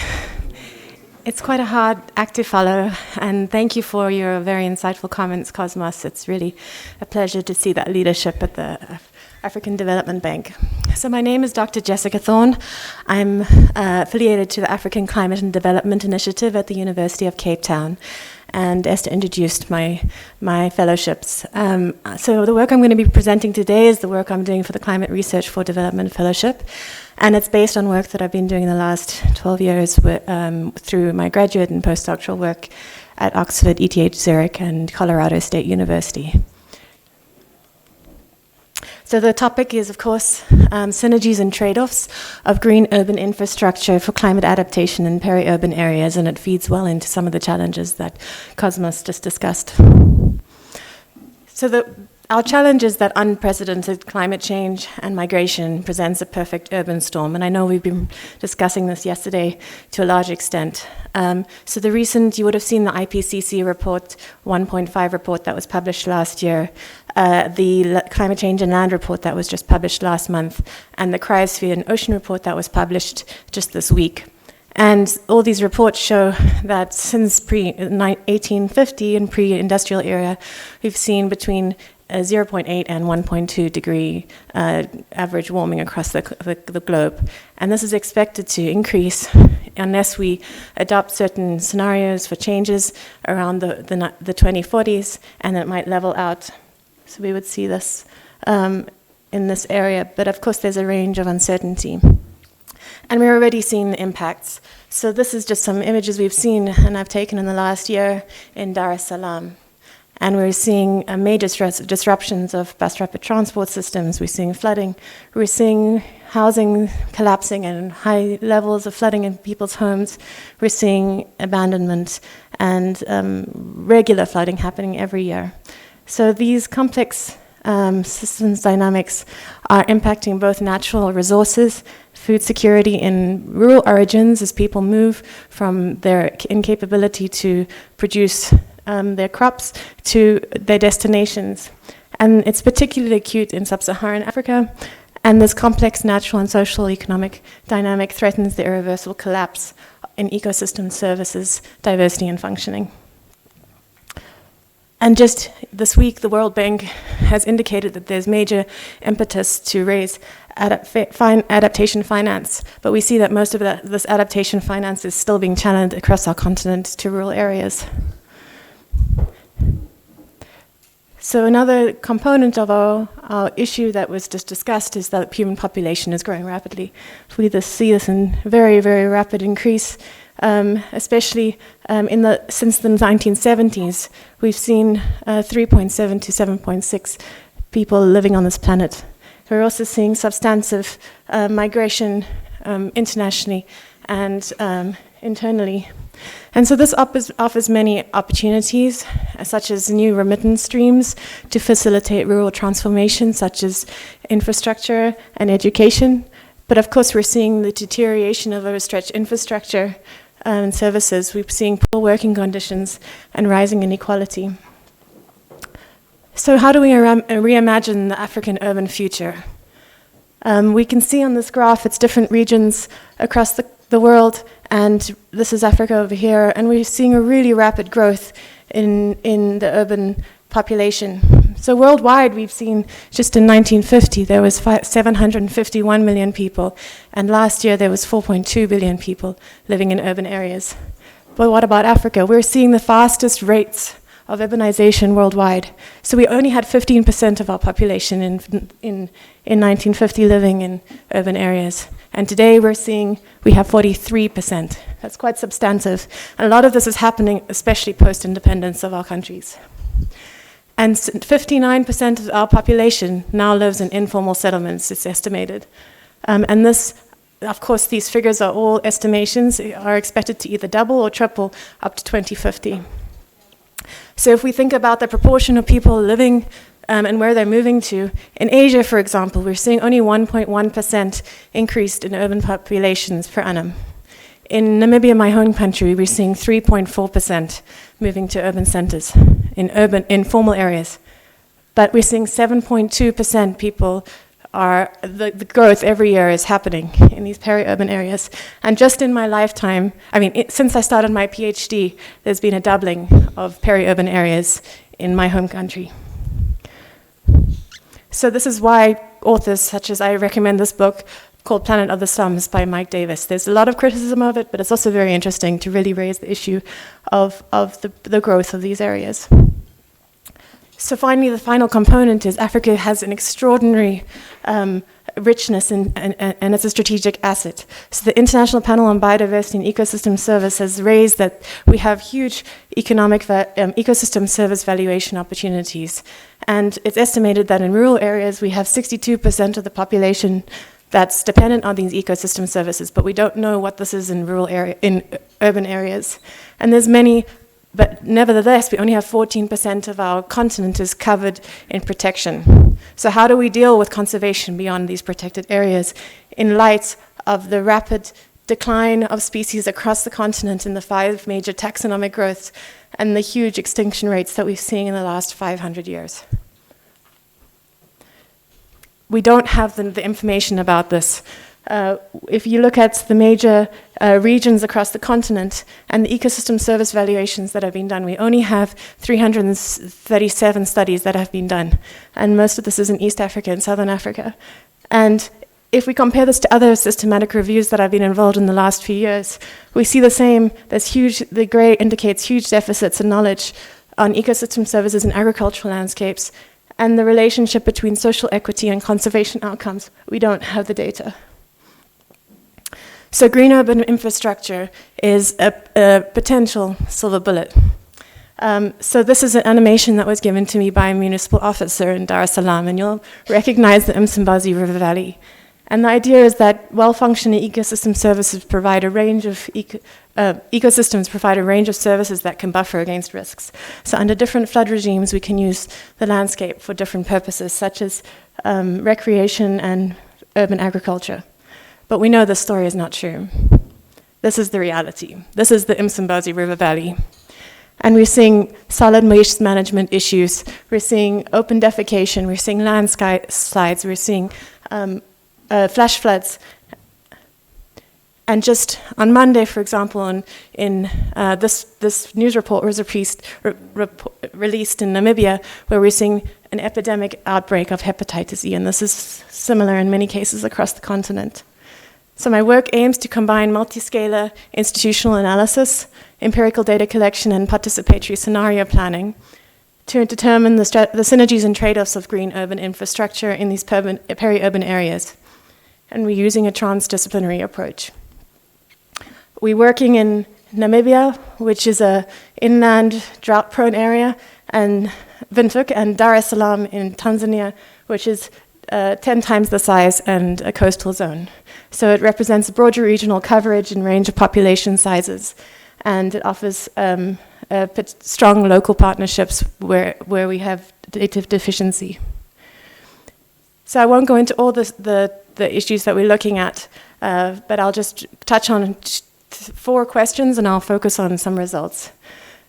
It's quite a hard act to follow, and thank you for your very insightful comments, Cosmos. It's really a pleasure to see that leadership at the African Development Bank. So my name is Dr. Jessica Thorne. I'm affiliated to the African Climate and Development Initiative at the University of Cape Town. And Esther introduced my fellowships. So the work I'm going to be presenting today is the work I'm doing for the Climate Research for Development Fellowship. And it's based on work that I've been doing in the last 12 years through my graduate and postdoctoral work at Oxford, ETH Zurich, and Colorado State University. So the topic is, of course, synergies and trade-offs of green urban infrastructure for climate adaptation in peri-urban areas, and it feeds well into some of the challenges that Cosmos just discussed. So our challenge is that unprecedented climate change and migration presents a perfect urban storm, and I know we've been discussing this yesterday to a large extent. So you would have seen the IPCC report, 1.5 report that was published last year, the Climate Change and Land report that was just published last month, and the Cryosphere and Ocean report that was published just this week. And all these reports show that since pre-1850 and pre-industrial era, we've seen between 0.8 and 1.2 degree average warming across the globe. And this is expected to increase unless we adopt certain scenarios for changes around the 2040s, and it might level out. So we would see this in this area, but of course there's a range of uncertainty. And we're already seeing the impacts. So this is just some images we've seen and I've taken in the last year in Dar es Salaam. And we're seeing major disruptions of bus rapid transport systems. We're seeing flooding. We're seeing housing collapsing and high levels of flooding in people's homes. We're seeing abandonment and regular flooding happening every year. So these complex systems dynamics are impacting both natural resources, food security in rural origins as people move from their incapability to produce their crops to their destinations. And it's particularly acute in sub-Saharan Africa, and this complex natural and social economic dynamic threatens the irreversible collapse in ecosystem services, diversity and functioning. And just this week, the World Bank has indicated that there's major impetus to raise adaptation finance, but we see that most of this adaptation finance is still being channeled across our continent to rural areas. So another component of our issue that was just discussed is that human population is growing rapidly. We see this in very, very rapid increase, especially since the 1970s. We've seen 3.7 to 7.6 people living on this planet. We're also seeing substantive migration internationally and internally. And so this offers many opportunities, such as new remittance streams to facilitate rural transformation, such as infrastructure and education. But of course, we're seeing the deterioration of overstretched infrastructure and services. We're seeing poor working conditions and rising inequality. So how do we reimagine the African urban future? We can see on this graph, it's different regions across the world, and this is Africa over here, and we're seeing a really rapid growth in the urban population. So worldwide, we've seen just in 1950, there was 751 million people, and last year there was 4.2 billion people living in urban areas. But what about Africa? We're seeing the fastest rates of urbanization worldwide. So we only had 15% of our population in 1950 living in urban areas. And today we have 43%. That's quite substantive. And a lot of this is happening, especially post-independence of our countries. And 59% of our population now lives in informal settlements, it's estimated. And this, of course, these figures are all estimations, are expected to either double or triple up to 2050. So if we think about the proportion of people living and where they're moving to, in Asia, for example, we're seeing only 1.1% increase in urban populations per annum. In Namibia, my home country, we're seeing 3.4% moving to urban centers, in formal areas. But we're seeing 7.2% people the growth every year is happening in these peri-urban areas. And just in my lifetime, since I started my PhD, there's been a doubling of peri-urban areas in my home country. So this is why authors such as, I recommend this book called Planet of the Slums by Mike Davis. There's a lot of criticism of it, but it's also very interesting to really raise the issue of the growth of these areas. So finally, the final component is Africa has an extraordinary richness and it's a strategic asset. So the International Panel on Biodiversity and Ecosystem Service has raised that we have huge economic ecosystem service valuation opportunities. And it's estimated that in rural areas, we have 62% of the population that's dependent on these ecosystem services, but we don't know what this is in urban areas. And there's many. But nevertheless, we only have 14% of our continent is covered in protection. So how do we deal with conservation beyond these protected areas in light of the rapid decline of species across the continent in the 5 major taxonomic growths and the huge extinction rates that we've seen in the last 500 years? We don't have the information about this. If you look at the major regions across the continent and the ecosystem service valuations that have been done, we only have 337 studies that have been done. And most of this is in East Africa and Southern Africa. And if we compare this to other systematic reviews that I've been involved in the last few years, we see the same. The gray indicates huge deficits in knowledge on ecosystem services and agricultural landscapes, and the relationship between social equity and conservation outcomes. We don't have the data. So green urban infrastructure is a potential silver bullet. So this is an animation that was given to me by a municipal officer in Dar es Salaam, and you'll recognize the Msimbazi River Valley. And the idea is that well-functioning ecosystem services provide a range of ecosystems provide a range of services that can buffer against risks. So under different flood regimes, we can use the landscape for different purposes, such as recreation and urban agriculture. But we know this story is not true. This is the reality. This is the Msimbazi River Valley. And we're seeing solid waste management issues. We're seeing open defecation. We're seeing landslides. We're seeing flash floods. And just on Monday, for example, this news report was released in Namibia, where we're seeing an epidemic outbreak of hepatitis E. And this is similar in many cases across the continent. So my work aims to combine multi-scalar institutional analysis, empirical data collection, and participatory scenario planning to determine the synergies and trade-offs of green urban infrastructure in these peri-urban areas. And we're using a transdisciplinary approach. We're working in Namibia, which is an inland drought-prone area, and Windhoek and Dar es Salaam in Tanzania, which is 10 times the size and a coastal zone. So it represents broader regional coverage and range of population sizes, and it offers strong local partnerships where we have data deficiency. So I won't go into all the issues that we're looking at, but I'll just touch on 4 questions and I'll focus on some results.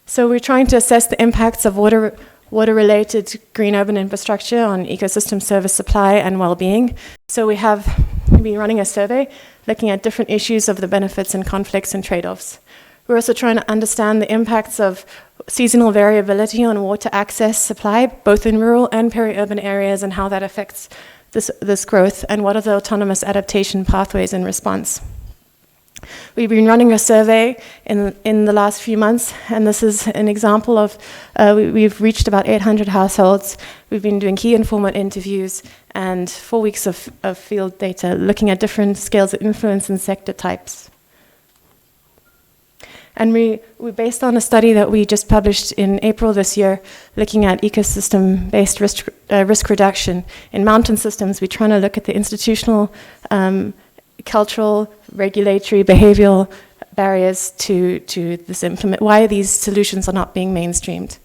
So we're trying to assess the impacts of water-related green urban infrastructure on ecosystem service supply and well-being. So we have been running a survey looking at different issues of the benefits and conflicts and trade-offs. We're also trying to understand the impacts of seasonal variability on water access supply, both in rural and peri-urban areas, and how that affects this growth, and what are the autonomous adaptation pathways in response. We've been running a survey in the last few months, and this is an example of, we've reached about 800 households. We've been doing key informant interviews and 4 weeks of field data, looking at different scales of influence and sector types. And we based on a study that we just published in April this year, looking at ecosystem-based risk reduction in mountain systems. We're trying to look at the institutional, cultural, regulatory, behavioral barriers to this implement, why these solutions are not being mainstreamed.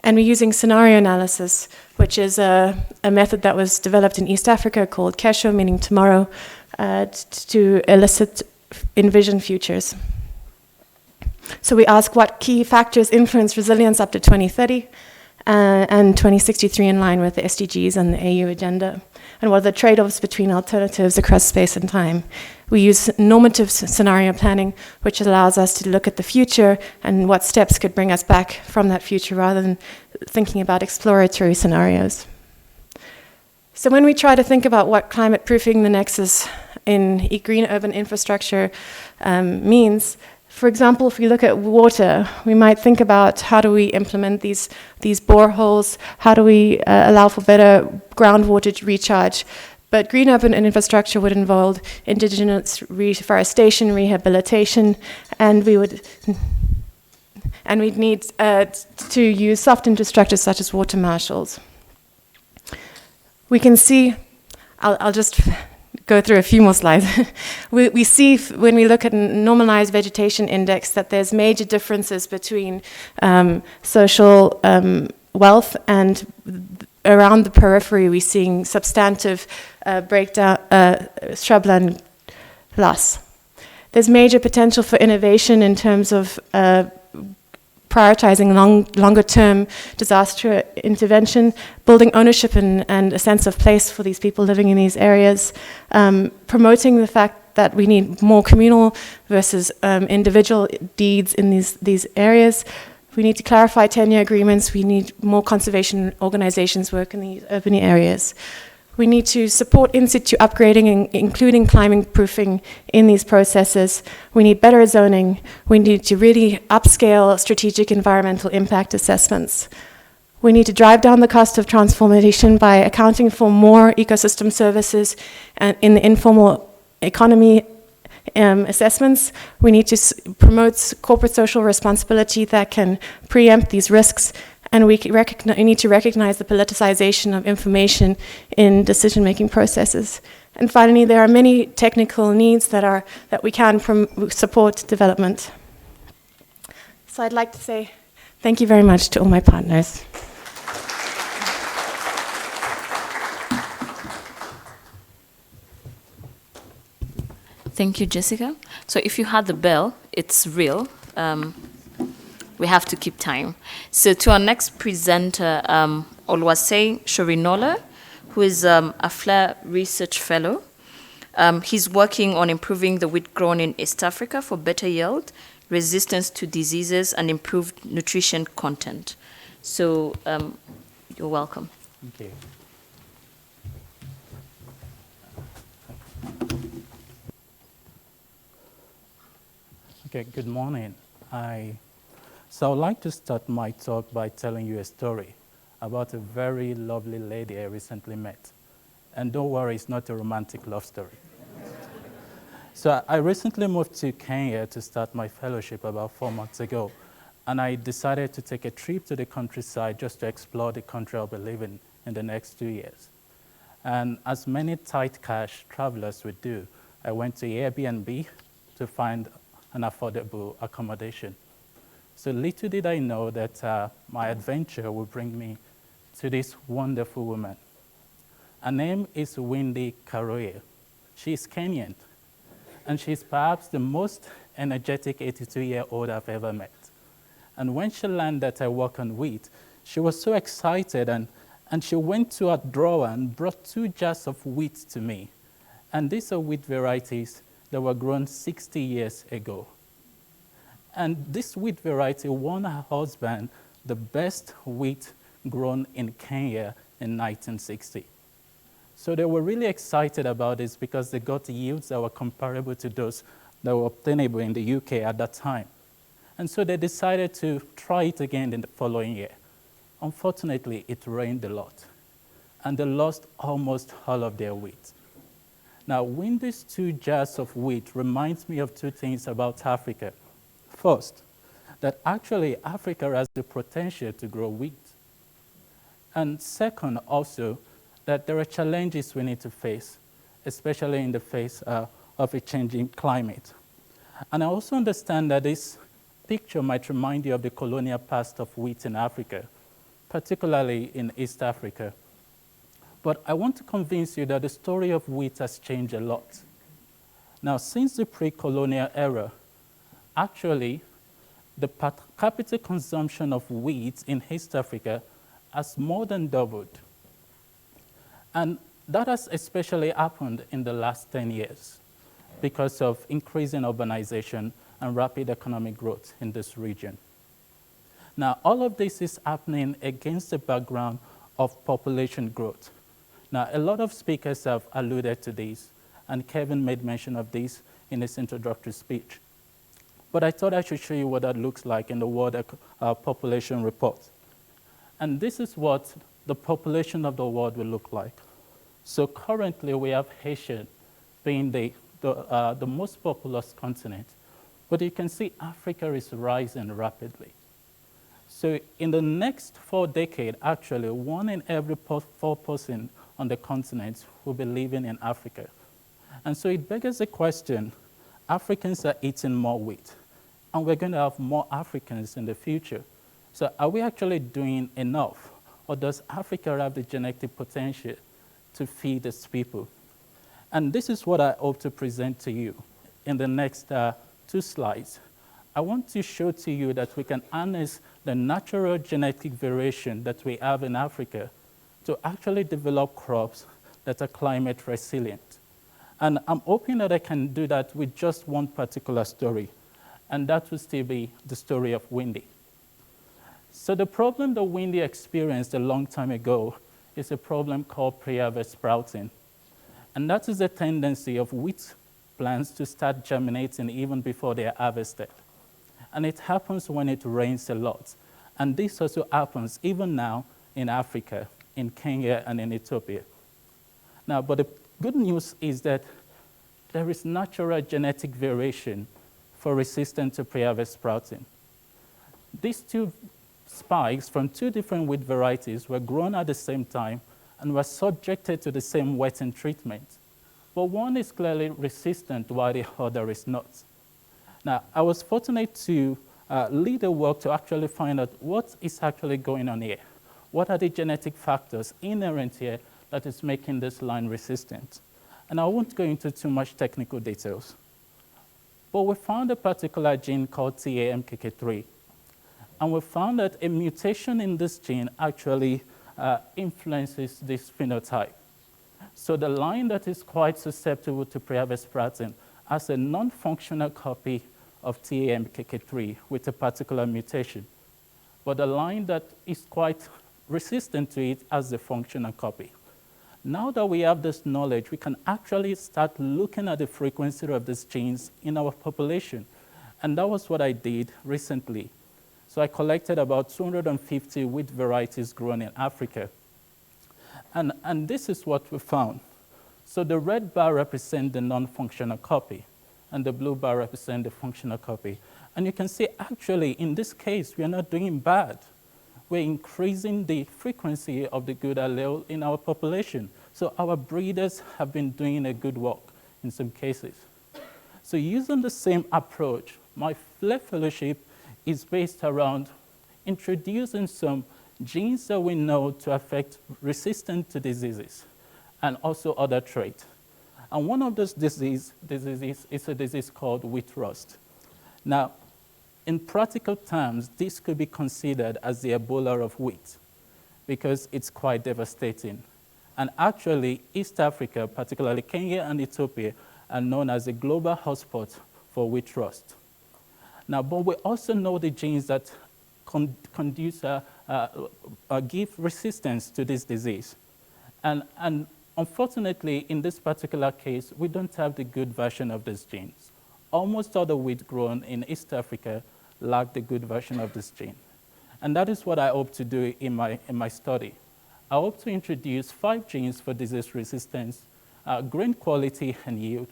And we're using scenario analysis, which is a method that was developed in East Africa called Kesho, meaning tomorrow, to envision futures. So we ask what key factors influence resilience up to 2030, and 2063 in line with the SDGs and the AU agenda? And what are the trade-offs between alternatives across space and time? We use normative scenario planning, which allows us to look at the future and what steps could bring us back from that future rather than thinking about exploratory scenarios. So when we try to think about what climate proofing the Nexus in green urban infrastructure means, for example, if we look at water, we might think about how do we implement these boreholes, how do we allow for better groundwater recharge. But green urban infrastructure would involve indigenous reforestation, rehabilitation, and we'd need to use soft infrastructure such as water marshals. We can see, I'll just go through a few more slides. we see when we look at a normalized vegetation index that there's major differences between social wealth and around the periphery we're seeing substantive breakdown, shrubland loss. There's major potential for innovation in terms of prioritizing longer-term disaster intervention, building ownership and a sense of place for these people living in these areas, promoting the fact that we need more communal versus individual deeds in these areas. We need to clarify tenure agreements. We need more conservation organizations work in these urban areas. We need to support in-situ upgrading, including climate proofing in these processes. We need better zoning. We need to really upscale strategic environmental impact assessments. We need to drive down the cost of transformation by accounting for more ecosystem services in the informal economy assessments. We need to promote corporate social responsibility that can preempt these risks. And we need to recognize the politicization of information in decision-making processes. And finally, there are many technical needs that we can support development. So I'd like to say thank you very much to all my partners. Thank you, Jessica. So if you had the bell, it's real. We have to keep time. So to our next presenter, Olwase Shorinola, who is a FLAIR Research Fellow. He's working on improving the wheat grown in East Africa for better yield, resistance to diseases, and improved nutrition content. So you're welcome. Thank you. Okay, good morning. So I'd like to start my talk by telling you a story about a very lovely lady I recently met. And don't worry, it's not a romantic love story. So I recently moved to Kenya to start my fellowship about 4 months ago. And I decided to take a trip to the countryside just to explore the country I'll be living in the next 2 years. And as many tight cash travelers would do, I went to Airbnb to find an affordable accommodation. So little did I know that my adventure would bring me to this wonderful woman. Her name is Wendy Karoye. She's Kenyan, and she's perhaps the most energetic 82-year-old I've ever met. And when she learned that I work on wheat, she was so excited, and she went to her drawer and brought 2 jars of wheat to me. And these are wheat varieties that were grown 60 years ago. And this wheat variety won her husband the best wheat grown in Kenya in 1960. So they were really excited about this because they got yields that were comparable to those that were obtainable in the UK at that time. And so they decided to try it again in the following year. Unfortunately, it rained a lot, and they lost almost all of their wheat. Now, Wendy's 2 jars of wheat reminds me of 2 things about Africa. First, that actually Africa has the potential to grow wheat. And second, also, that there are challenges we need to face, especially in the face of a changing climate. And I also understand that this picture might remind you of the colonial past of wheat in Africa, particularly in East Africa. But I want to convince you that the story of wheat has changed a lot. Now, since the pre-colonial era, actually, the per capita consumption of wheat in East Africa has more than doubled. And that has especially happened in the last 10 years because of increasing urbanization and rapid economic growth in this region. Now, all of this is happening against the background of population growth. Now, a lot of speakers have alluded to this, and Kevin made mention of this in his introductory speech. But I thought I should show you what that looks like in the World Population Report. And this is what the population of the world will look like. So currently, we have Asia being the most populous continent. But you can see Africa is rising rapidly. So in the next 4 decades, actually, 1 in every 4 person on the continent will be living in Africa. And so it begs the question, Africans are eating more wheat, and we're going to have more Africans in the future. So are we actually doing enough, or does Africa have the genetic potential to feed its people? And this is what I hope to present to you in the next 2 slides. I want to show to you that we can harness the natural genetic variation that we have in Africa to actually develop crops that are climate resilient. And I'm hoping that I can do that with just one particular story, and that will still be the story of Windy. So the problem that Windy experienced a long time ago is a problem called pre-harvest sprouting. And that is the tendency of wheat plants to start germinating even before they are harvested. And it happens when it rains a lot. And this also happens even now in Africa, in Kenya and in Ethiopia. Now, but the good news is that there is natural genetic variation for resistance to pre-harvest sprouting. These 2 spikes from 2 different wheat varieties were grown at the same time and were subjected to the same wetting treatment. But one is clearly resistant while the other is not. Now, I was fortunate to lead a work to actually find out what is actually going on here. What are the genetic factors inherent here that is making this line resistant? And I won't go into too much technical details. But we found a particular gene called TAMKK3. And we found that a mutation in this gene actually influences this phenotype. So the line that is quite susceptible to pre-harvest sprouting has a non-functional copy of TAMKK3 with a particular mutation. But the line that is quite resistant to it has the functional copy. Now that we have this knowledge, we can actually start looking at the frequency of these genes in our population. And that was what I did recently. So I collected about 250 wheat varieties grown in Africa. And this is what we found. So the red bar represents the non-functional copy, and the blue bar represents the functional copy. And you can see, actually, in this case, we are not doing bad. We're increasing the frequency of the good allele in our population. So our breeders have been doing a good work in some cases. So using the same approach, my fellowship is based around introducing some genes that we know to affect resistance to diseases and also other traits. And one of those diseases is a disease called wheat rust. Now, in practical terms, this could be considered as the Ebola of wheat because it's quite devastating. And actually, East Africa, particularly Kenya and Ethiopia, are known as a global hotspot for wheat rust. Now, but we also know the genes that give resistance to this disease. And unfortunately, in this particular case, we don't have the good version of these genes. Almost all the wheat grown in East Africa lack the good version of this gene. And that is what I hope to do in my study. I hope to introduce 5 genes for disease resistance, grain quality and yield,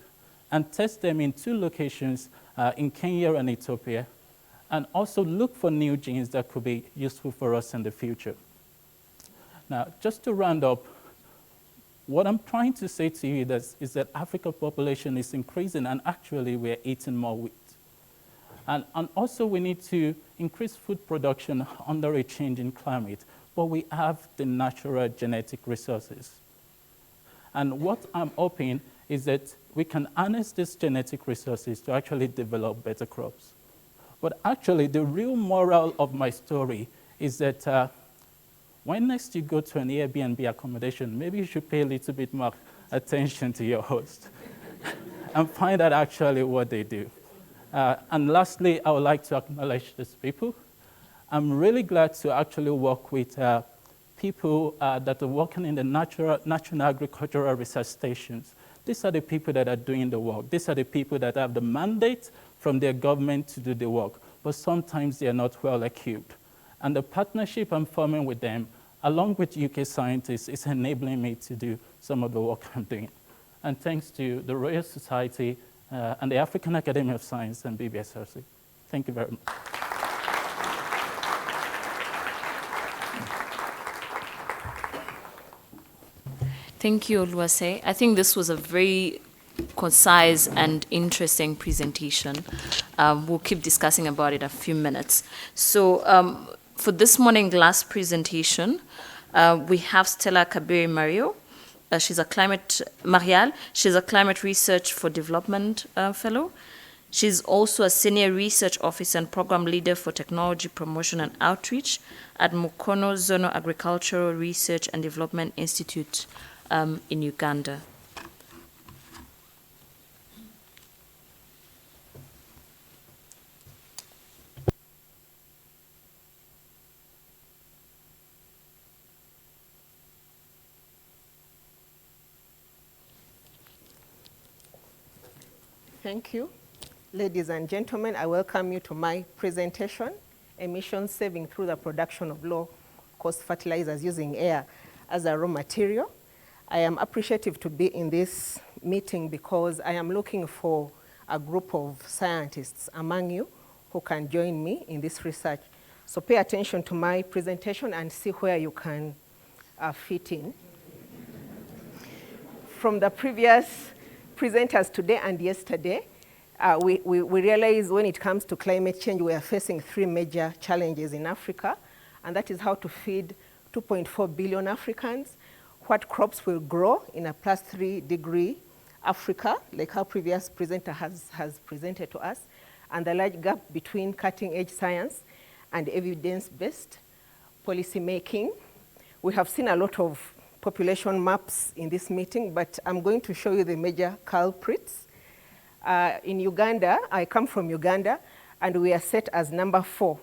and test them in 2 locations in Kenya and Ethiopia, and also look for new genes that could be useful for us in the future. Now, just to round up, what I'm trying to say to you is that African population is increasing, and actually we're eating more wheat. And also we need to increase food production under a changing climate, but we have the natural genetic resources. And what I'm hoping is that we can harness these genetic resources to actually develop better crops. But actually, the real moral of my story is that when next you go to an Airbnb accommodation, maybe you should pay a little bit more attention to your host and find out actually what they do. And lastly, I would like to acknowledge these people. I'm really glad to actually work with people that are working in the National Agricultural Research Stations. These are the people that are doing the work. These are the people that have the mandate from their government to do the work, but sometimes they are not well equipped. And the partnership I'm forming with them, along with UK scientists, is enabling me to do some of the work I'm doing. And thanks to the Royal Society and the African Academy of Science and BBSRC. Thank you very much. Thank you, Oluwase. I think this was a very concise and interesting presentation. We'll keep discussing about it in a few minutes. So for this morning's last presentation, we have Stella Kabiri Mario. She's a climate research for development fellow. She's also a senior research officer and program leader for technology promotion and outreach at Mukono Zonal Agricultural Research and Development Institute in Uganda. Thank you. Ladies and gentlemen, I welcome you to my presentation, Emissions Saving Through the Production of Low-Cost Fertilizers Using Air as a Raw Material. I am appreciative to be in this meeting because I am looking for a group of scientists among you who can join me in this research. So pay attention to my presentation and see where you can fit in. From the previous presenters today and yesterday, we realize when it comes to climate change, we are facing three major challenges in Africa, and that is how to feed 2.4 billion Africans, what crops will grow in a +3 degree Africa, like how previous presenter has presented to us, and the large gap between cutting-edge science and evidence-based policy making. We have seen a lot of population maps in this meeting, but I'm going to show you the major culprits. In Uganda, I come from Uganda, and we are set as number 4.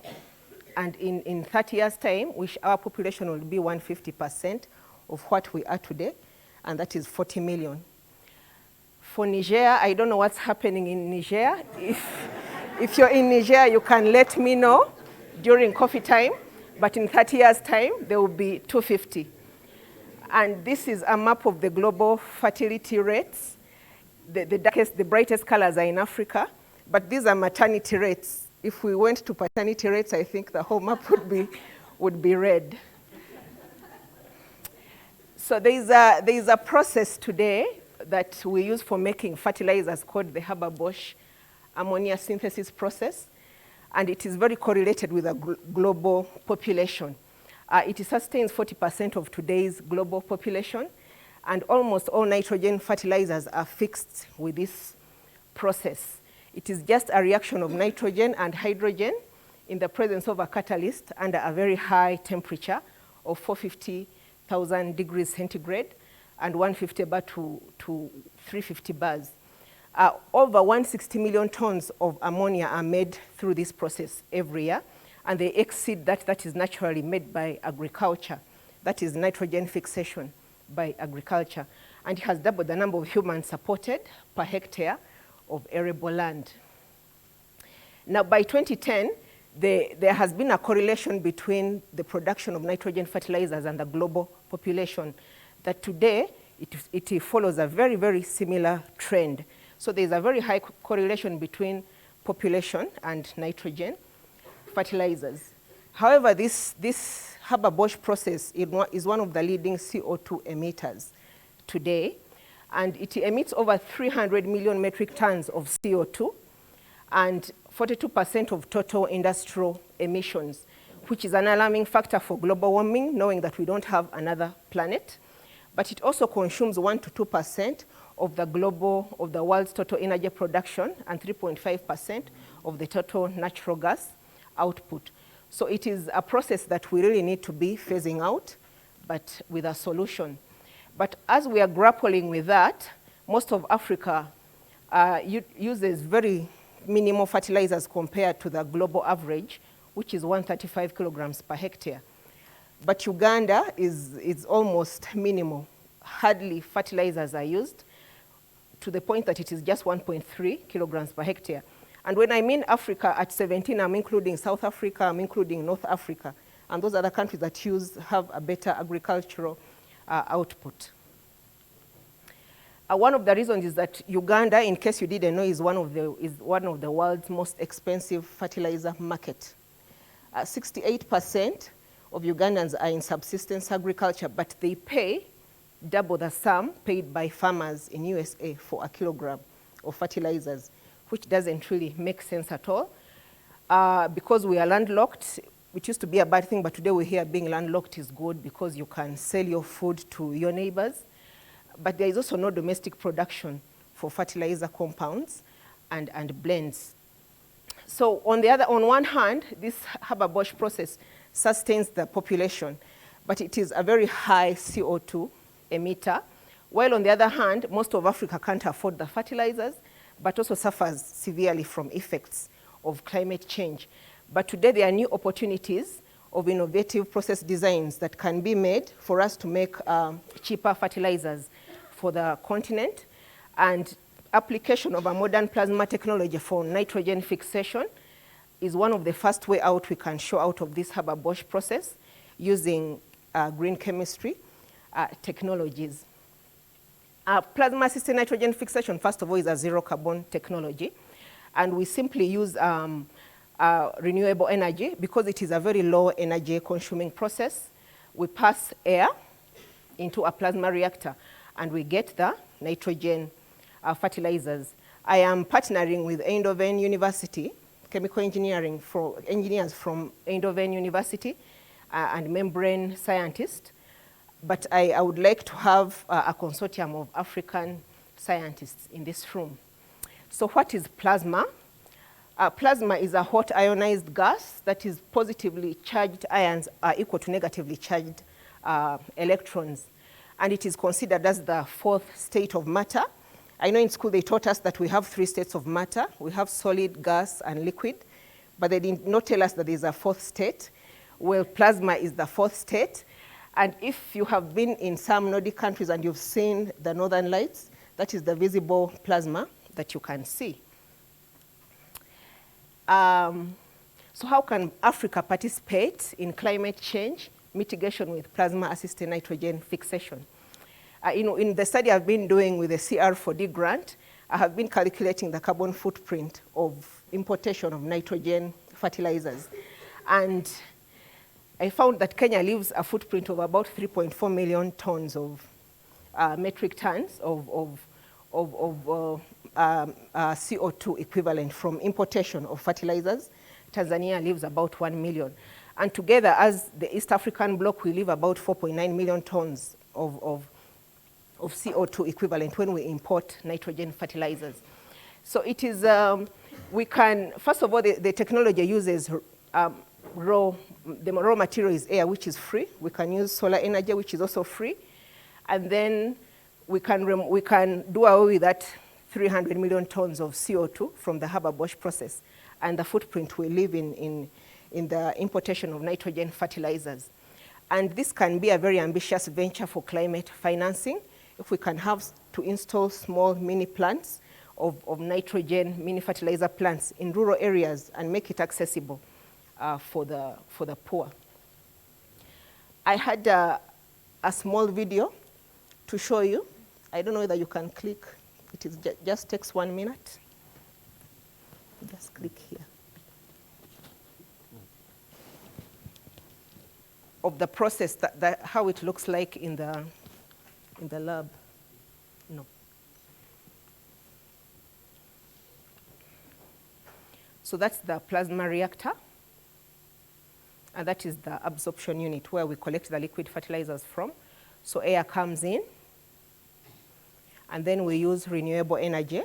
And in 30 years' time, our population will be 150% of what we are today, and that is 40 million. For Niger, I don't know what's happening in Niger. If you're in Niger, you can let me know during coffee time, but in 30 years' time, there will be 250. And this is a map of the global fertility rates. The brightest colors are in Africa, but these are maternity rates. If we went to paternity rates, I think the whole map would be red. So there is a process today that we use for making fertilizers called the Haber-Bosch ammonia synthesis process, and it is very correlated with the global population. It sustains 40% of today's global population, and almost all nitrogen fertilizers are fixed with this process. It is just a reaction of nitrogen and hydrogen in the presence of a catalyst under a very high temperature of 450,000 degrees centigrade and 150 bar to 350 bars. Over 160 million tons of ammonia are made through this process every year, and they exceed that is naturally made by agriculture. That is nitrogen fixation by agriculture. And it has doubled the number of humans supported per hectare of arable land. Now, by 2010, there has been a correlation between the production of nitrogen fertilizers and the global population, that today it follows a very, very similar trend. So there's a very high correlation between population and nitrogen fertilizers. However, this Haber-Bosch process is one of the leading CO2 emitters today, and it emits over 300 million metric tons of CO2 and 42% of total industrial emissions, which is an alarming factor for global warming, knowing that we don't have another planet. But it also consumes 1 to 2% of the world's total energy production and 3.5% of the total natural gas output, So it is a process that we really need to be phasing out, but with a solution. But as we are grappling with that, most of Africa uses very minimal fertilizers compared to the global average, which is 135 kilograms per hectare. But Uganda is almost minimal. Hardly fertilizers are used, to the point that it is just 1.3 kilograms per hectare. And when I mean Africa at 17, I'm including South Africa, I'm including North Africa, and those other countries that have a better agricultural output. One of the reasons is that Uganda, in case you didn't know, is one of the world's most expensive fertilizer market. 68% of Ugandans are in subsistence agriculture, but they pay double the sum paid by farmers in USA for a kilogram of fertilizers, which doesn't really make sense at all. Because we are landlocked, which used to be a bad thing, but today we hear being landlocked is good because you can sell your food to your neighbors. But there is also no domestic production for fertilizer compounds and blends. So on one hand, this Haber-Bosch process sustains the population, but it is a very high CO2 emitter, while on the other hand, most of Africa can't afford the fertilizers, but also suffers severely from effects of climate change. But today there are new opportunities of innovative process designs that can be made for us to make cheaper fertilizers for the continent, and application of a modern plasma technology for nitrogen fixation is one of the first way out we can show out of this Haber-Bosch process using green chemistry technologies. Plasma-assisted nitrogen fixation, first of all, is a zero carbon technology, and we simply use renewable energy because it is a very low energy consuming process. We pass air into a plasma reactor and we get the nitrogen fertilizers. I am partnering with Eindhoven University, chemical engineering, for engineers from Eindhoven University and membrane scientists. But I would like to have a consortium of African scientists in this room. So what is plasma? Plasma is a hot ionized gas that is positively charged ions are equal to negatively charged electrons. And it is considered as the fourth state of matter. I know in school they taught us that we have 3 states of matter. We have solid, gas, and liquid. But they did not tell us that there's a fourth state. Well, plasma is the fourth state. And if you have been in some Nordic countries and you've seen the northern lights, that is the visible plasma that you can see. So how can Africa participate in climate change mitigation with plasma-assisted nitrogen fixation? In the study I've been doing with the CR4D grant, I have been calculating the carbon footprint of importation of nitrogen fertilizers. And I found that Kenya leaves a footprint of about 3.4 million tons of metric tons of CO2 equivalent from importation of fertilizers. Tanzania leaves about 1 million. And together, as the East African bloc, we leave about 4.9 million tons of CO2 equivalent when we import nitrogen fertilizers. So it is, we can, first of all, the technology uses the raw material is air, which is free. We can use solar energy, which is also free. And then we can do away with that 300 million tons of CO2 from the Haber-Bosch process. And the footprint we leave in the importation of nitrogen fertilizers. And this can be a very ambitious venture for climate financing if we can have to install small mini plants of nitrogen mini fertilizer plants in rural areas and make it accessible for the poor. I had a small video to show you. I don't know whether you can click. It is just takes 1 minute. Just click here. Of the process, how it looks like in the lab. No. So that's the plasma reactor. And that is the absorption unit where we collect the liquid fertilizers from. So air comes in. And then we use renewable energy.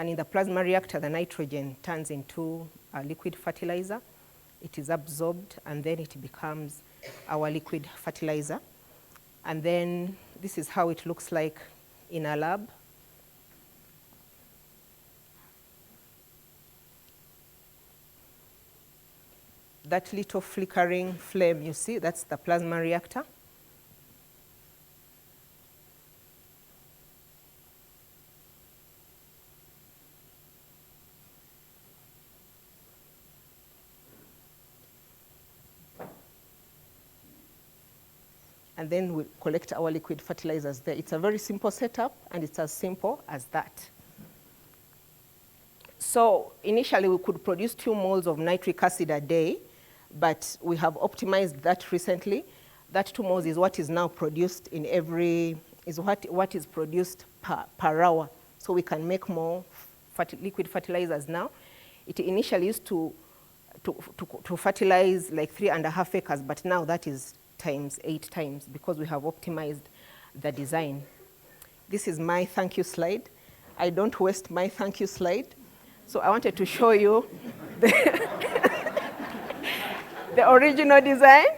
And in the plasma reactor, the nitrogen turns into a liquid fertilizer. It is absorbed, and then it becomes our liquid fertilizer. And then this is how it looks like in a lab. That little flickering flame you see, that's the plasma reactor. And then we collect our liquid fertilizers there. It's a very simple setup, and it's as simple as that. So initially, we could produce 2 moles of nitric acid a day, but we have optimized that recently. That 2 moles is what is now produced in what is produced per hour. So we can make more liquid fertilizers now. It initially used to fertilize like 3.5 acres, but now that is times 8 times, because we have optimized the design. This is my thank you slide. I don't waste my thank you slide. So I wanted to show you the original design.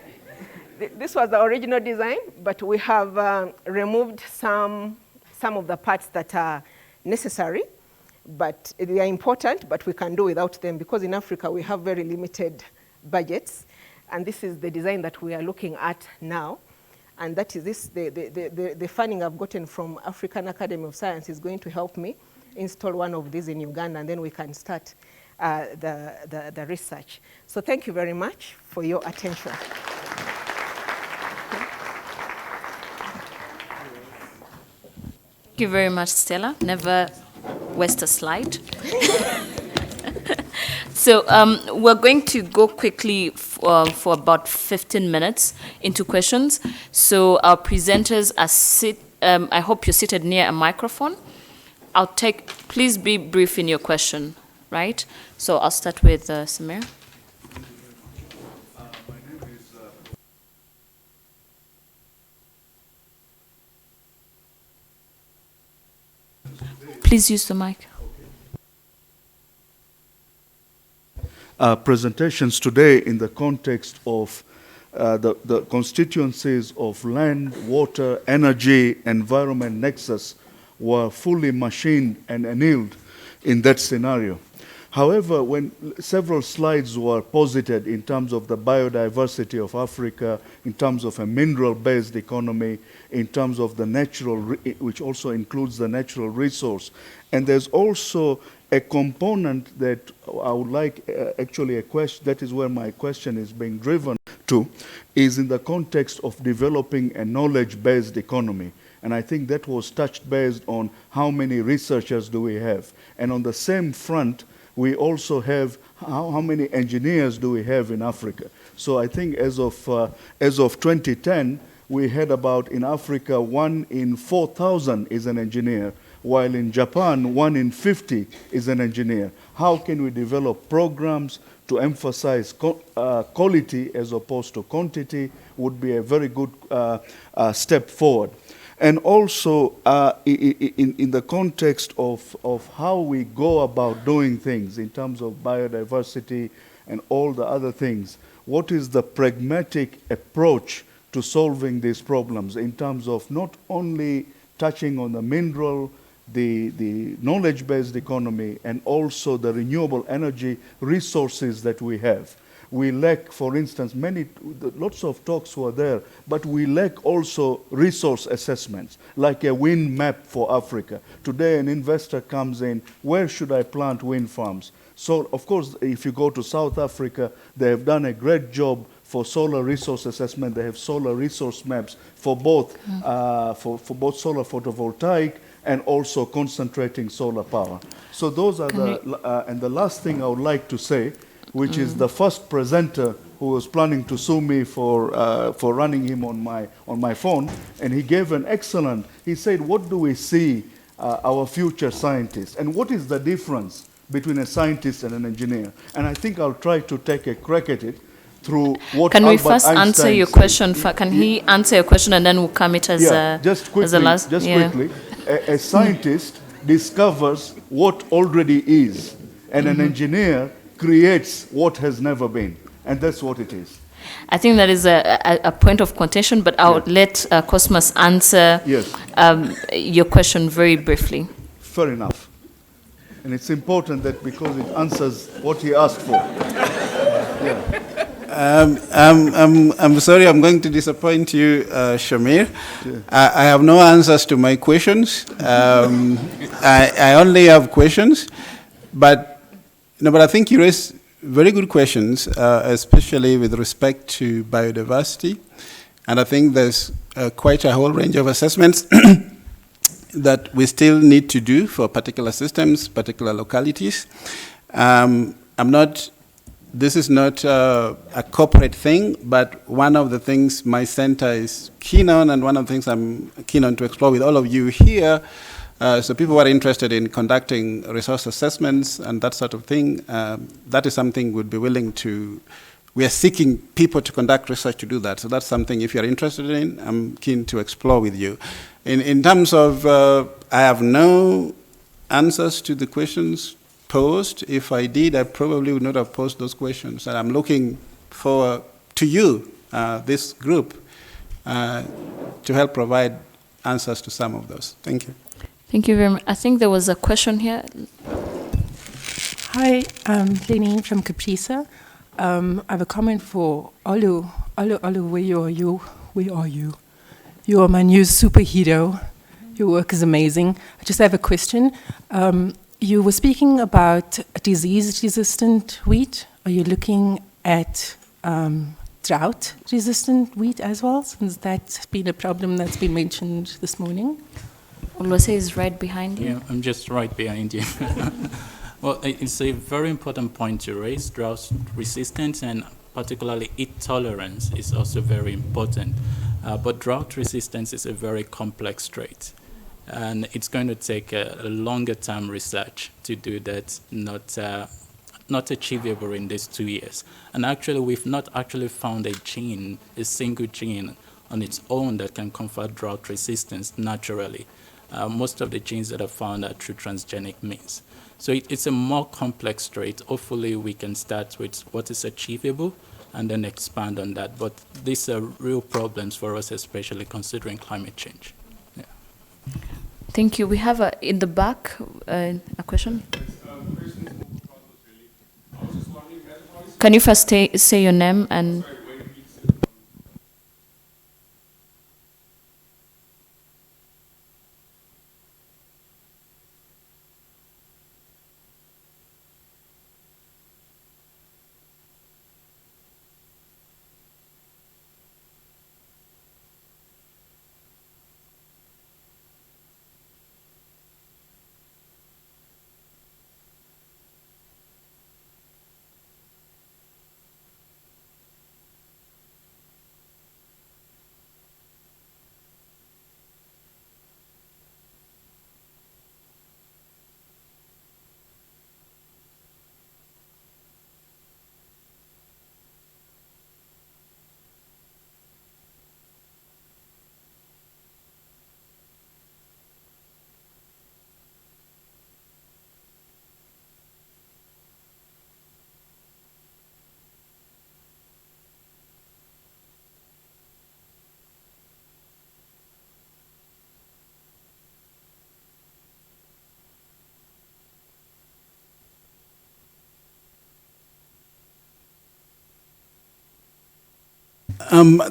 This was the original design, but we have removed some of the parts that are necessary, but they are important, but we can do without them, because in Africa we have very limited budgets. And this is the design that we are looking at now. And that is this, the funding I've gotten from African Academy of Science is going to help me install one of these in Uganda, and then we can start the research. So thank you very much for your attention. Thank you very much, Stella. Never waste a slide. So we're going to go quickly for about 15 minutes into questions. So our presenters are I hope you're seated near a microphone. Please be brief in your question, right? So I'll start with Samir. Please use the mic. Presentations today in the context of the constituencies of land, water, energy, environment nexus were fully machined and annealed in that scenario. However, when several slides were posited in terms of the biodiversity of Africa, in terms of a mineral-based economy, in terms of the natural, which also includes the natural resource, and there's also a component that I would like, actually a question, that is where my question is being driven to, is in the context of developing a knowledge-based economy. And I think that was touched based on how many researchers do we have. And on the same front, we also have how many engineers do we have in Africa. So I think as of 2010, we had about, in Africa, 1 in 4,000 is an engineer, while in Japan, 1 in 50 is an engineer. How can we develop programs to emphasize quality as opposed to quantity would be a very good step forward. And also, in the context of how we go about doing things in terms of biodiversity and all the other things, what is the pragmatic approach to solving these problems in terms of not only touching on the mineral, the knowledge-based economy, and also the renewable energy resources that we have. We lack, for instance, lots of talks were there, but we lack also resource assessments, like a wind map for Africa. Today, an investor comes in, where should I plant wind farms? So, of course, if you go to South Africa, they have done a great job for solar resource assessment. They have solar resource maps for both, for both solar photovoltaic and also concentrating solar power. So those are and the last thing I would like to say, which is the first presenter who was planning to sue me for running him on my phone, and he gave an excellent, he said, what do we see our future scientists, and what is the difference between a scientist and an engineer? And I think I'll try to take a crack at it through what Can Albert we first Einstein answer your said. question? Can he answer your question, and then we'll come it as Just quickly, as the last? quickly. A scientist discovers what already is, and an engineer creates what has never been. And that's what it is. I think that is a point of contention, but I'll let Cosmas answer your question very briefly. Fair enough. And it's important that because it answers what he asked for. I'm sorry, I'm going to disappoint you, Shamir. I have no answers to my questions. I only have questions, but I think you raised very good questions, especially with respect to biodiversity. And I think there's quite a whole range of assessments that we still need to do for particular systems, particular localities. This is not a corporate thing, but one of the things my center is keen on, and one of the things I'm keen on to explore with all of you here, so people who are interested in conducting resource assessments and that sort of thing, that is something we'd be willing to. We are seeking people to conduct research to do that. So that's something, if you're interested in, I'm keen to explore with you. In terms of, I have no answers to the questions posed. If I did, I probably would not have posed those questions. And I'm looking forward to you, this group, to help provide answers to some of those. Thank you. Thank you very much. I think there was a question here. Hi, I'm Lenine from Caprisa. I have a comment for Olu. Olu, where are you? You are my new superhero. Your work is amazing. I just have a question. You were speaking about disease-resistant wheat. Are you looking at drought-resistant wheat as well, since that's been a problem that's been mentioned this morning? Olose is right behind you. Yeah, I'm just right behind you. Well, it's a very important point to raise. Drought resistance and particularly heat tolerance is also very important. But drought resistance is a very complex trait. And it's going to take a longer term research to do that, not achievable in these 2 years. And actually, we've not actually found a single gene on its own that can confer drought resistance naturally. Most of the genes that are found are through transgenic means. So it's a more complex trait. Hopefully, we can start with what is achievable and then expand on that. But these are real problems for us, especially considering climate change. Yeah. Thank you. We have in the back a question. Can you first say your name and...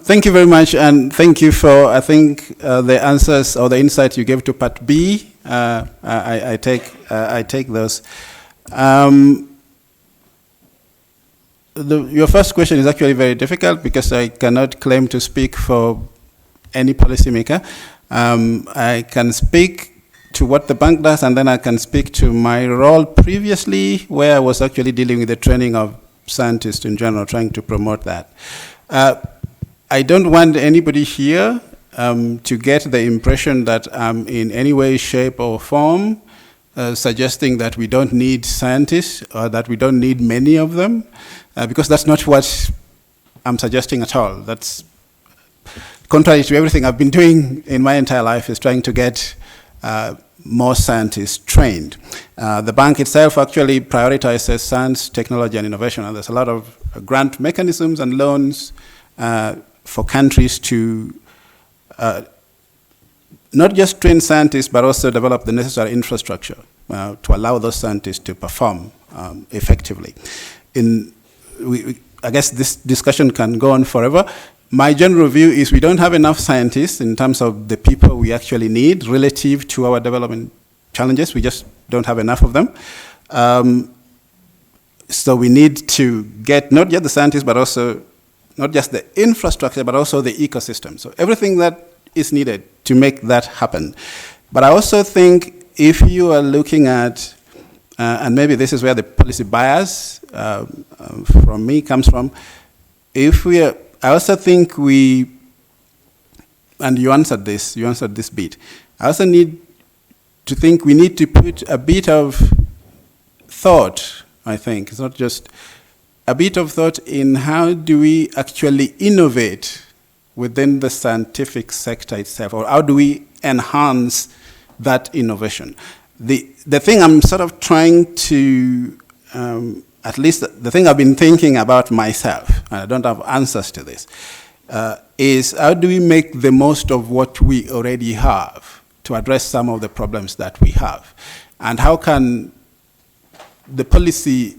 Thank you very much, and thank you for, I think, the answers or the insight you gave to Part B. I take those. Your first question is actually very difficult because I cannot claim to speak for any policymaker. I can speak to what the bank does, and then I can speak to my role previously, where I was actually dealing with the training of scientists in general, trying to promote that. I don't want anybody here to get the impression that I'm in any way, shape, or form suggesting that we don't need scientists or that we don't need many of them, because that's not what I'm suggesting at all. That's contrary to everything I've been doing in my entire life, is trying to get more scientists trained. The bank itself actually prioritizes science, technology, and innovation, and there's a lot of grant mechanisms and loans for countries to not just train scientists, but also develop the necessary infrastructure to allow those scientists to perform effectively. I guess this discussion can go on forever. My general view is we don't have enough scientists in terms of the people we actually need relative to our development challenges. We just don't have enough of them. So we need to get not just the scientists, but also not just the infrastructure, but also the ecosystem. So everything that is needed to make that happen. But I also think if you are looking at, and maybe this is where the policy bias from me comes from, I also think and you answered this bit, I also need to think we need to put a bit of thought, I think, it's not just a bit of thought in how do we actually innovate within the scientific sector itself, or how do we enhance that innovation? The thing I'm sort of trying to, at least the thing I've been thinking about myself, and I don't have answers to this, is how do we make the most of what we already have to address some of the problems that we have? And how can the policy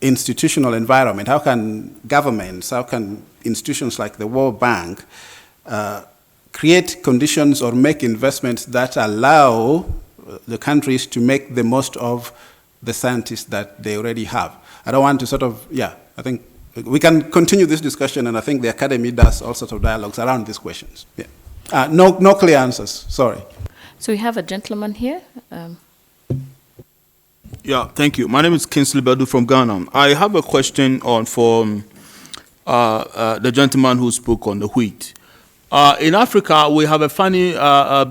institutional environment, how can governments, how can institutions like the World Bank create conditions or make investments that allow the countries to make the most of the scientists that they already have? I don't want to sort of, I think we can continue this discussion, and I think the academy does all sorts of dialogues around these questions. No clear answers, sorry. So we have a gentleman here. Yeah, thank you. My name is Kingsley Bedu from Ghana. I have a question for the gentleman who spoke on the wheat. In Africa, we have a funny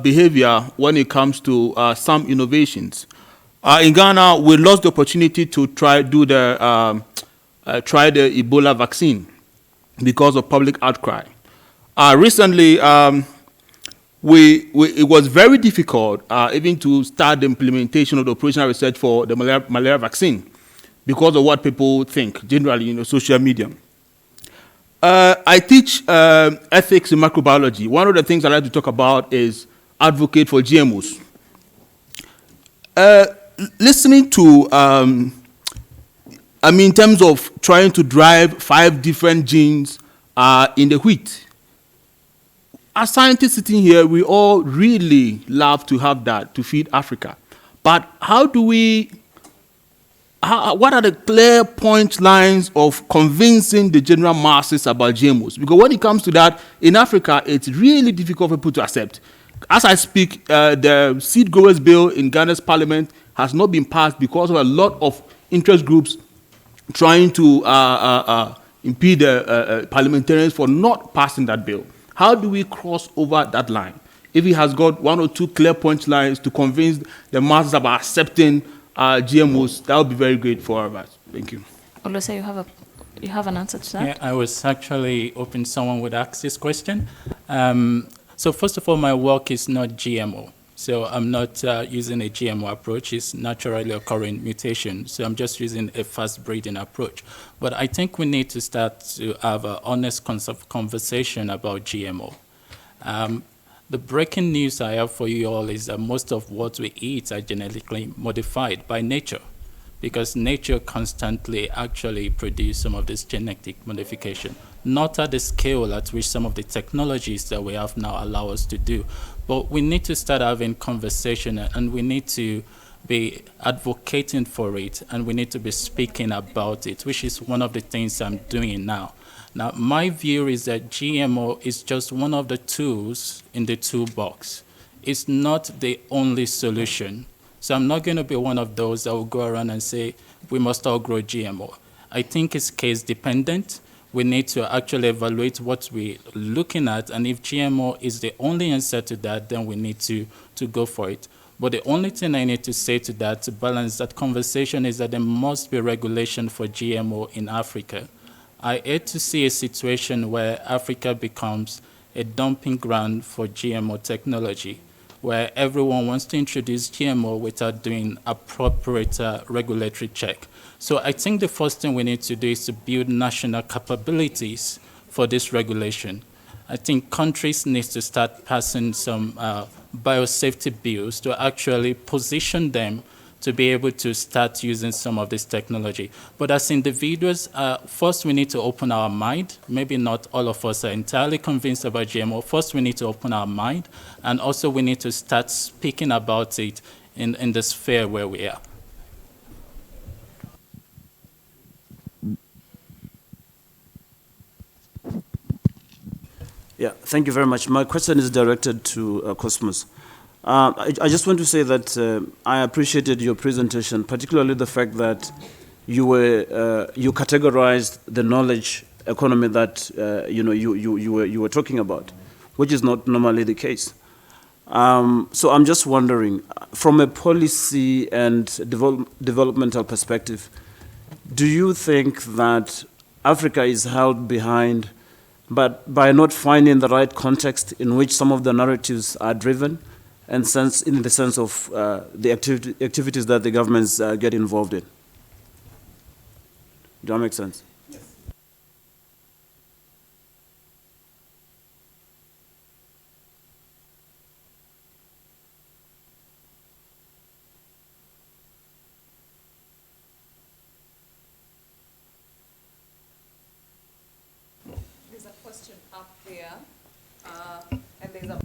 behavior when it comes to some innovations. In Ghana, we lost the opportunity to try the Ebola vaccine because of public outcry. Recently, it was very difficult even to start the implementation of the operational research for the malaria vaccine because of what people think, generally in social media. I teach ethics in microbiology. One of the things I like to talk about is advocate for GMOs. Listening to, in terms of trying to drive 5 different genes in the wheat, as scientists sitting here, we all really love to have that to feed Africa. But what are the clear point lines of convincing the general masses about GMOs? Because when it comes to that, in Africa, it's really difficult for people to accept. As I speak, the seed growers bill in Ghana's parliament has not been passed because of a lot of interest groups trying to impede the parliamentarians for not passing that bill. How do we cross over that line? If he has got 1 or 2 clear point lines to convince the masses about accepting GMOs, that would be very great for all of us. Thank you. Olose, you have an answer to that? Yeah, I was actually hoping someone would ask this question. So first of all, my work is not GMO. So I'm not using a GMO approach. It's naturally occurring mutation. So I'm just using a fast breeding approach. But I think we need to start to have an honest conversation about GMO. The breaking news I have for you all is that most of what we eat are genetically modified by nature, because nature constantly actually produces some of this genetic modification, not at the scale at which some of the technologies that we have now allow us to do. But we need to start having conversation, and we need to be advocating for it, and we need to be speaking about it, which is one of the things I'm doing now. Now, my view is that GMO is just one of the tools in the toolbox. It's not the only solution. So I'm not going to be one of those that will go around and say, we must all grow GMO. I think it's case dependent. We need to actually evaluate what we're looking at, and if GMO is the only answer to that, then we need to go for it. But the only thing I need to say to that, to balance that conversation, is that there must be regulation for GMO in Africa. I hate to see a situation where Africa becomes a dumping ground for GMO technology. where everyone wants to introduce GMO without doing appropriate regulatory check. So I think the first thing we need to do is to build national capabilities for this regulation. I think countries need to start passing some biosafety bills to actually position them to be able to start using some of this technology. But as individuals, first we need to open our mind. Maybe not all of us are entirely convinced about GMO. First we need to open our mind, and also we need to start speaking about it in the sphere where we are. Yeah, thank you very much. My question is directed to Cosmos. I just want to say that I appreciated your presentation, particularly the fact that you categorized the knowledge economy that you were talking about, which is not normally the case. So I'm just wondering, from a policy and developmental perspective, do you think that Africa is held behind but by not finding the right context in which some of the narratives are driven, and in the sense of the activities that the governments get involved in? Does that make sense? Yes. There's a question up there, and there's a...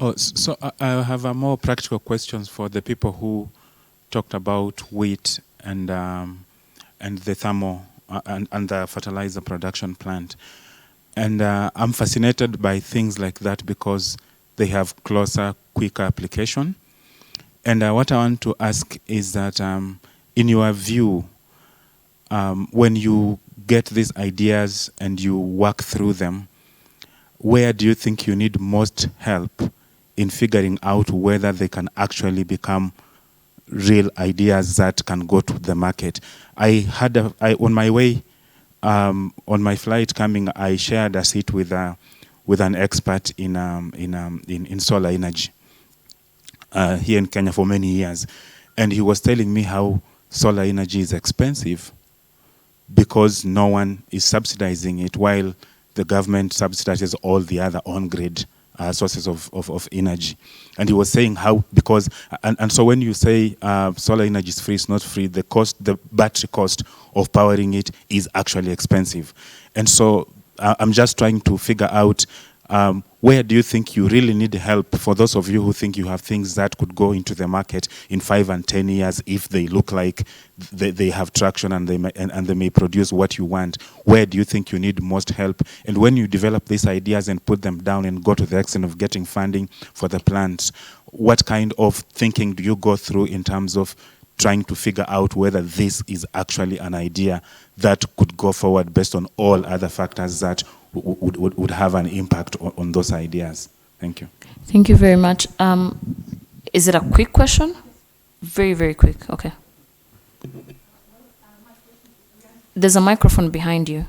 Oh, so I have a more practical questions for the people who talked about wheat and the thermal and the fertilizer production plant. And I'm fascinated by things like that because they have closer, quicker application. And what I want to ask is that in your view, when you get these ideas and you work through them, where do you think you need most help in figuring out whether they can actually become real ideas that can go to the market? On my way, on my flight coming, I shared a seat with an expert in solar energy here in Kenya for many years, and he was telling me how solar energy is expensive because no one is subsidizing it, while the government subsidizes all the other on-grid sources of energy. And he was saying how, because, and so when you say solar energy is free, it's not free, the battery cost of powering it is actually expensive. And so I'm just trying to figure out where do you think you really need help, for those of you who think you have things that could go into the market in 5 and 10 years if they look like they have traction and they may produce what you want. Where do you think you need most help? And when you develop these ideas and put them down and go to the extent of getting funding for the plants, what kind of thinking do you go through in terms of trying to figure out whether this is actually an idea that could go forward based on all other factors that would have an impact on those ideas? Thank you. Thank you very much. Is it a quick question? Very, very quick. Okay. There's a microphone behind you.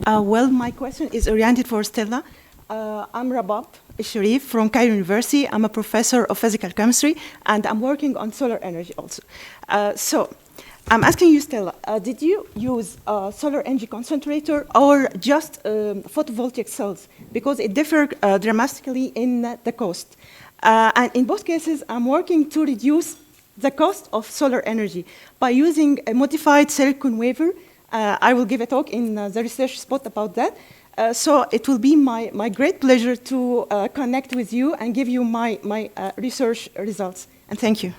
Well, my question is oriented for Stella. I'm Rabab Sharif from Cairo University. I'm a professor of physical chemistry, and I'm working on solar energy also. So I'm asking you, Stella, did you use solar energy concentrator or just photovoltaic cells? Because it differs dramatically in the cost. And in both cases, I'm working to reduce the cost of solar energy by using a modified silicon wafer. I will give a talk in the research spot about that. So it will be my great pleasure to connect with you and give you my research results. And thank you.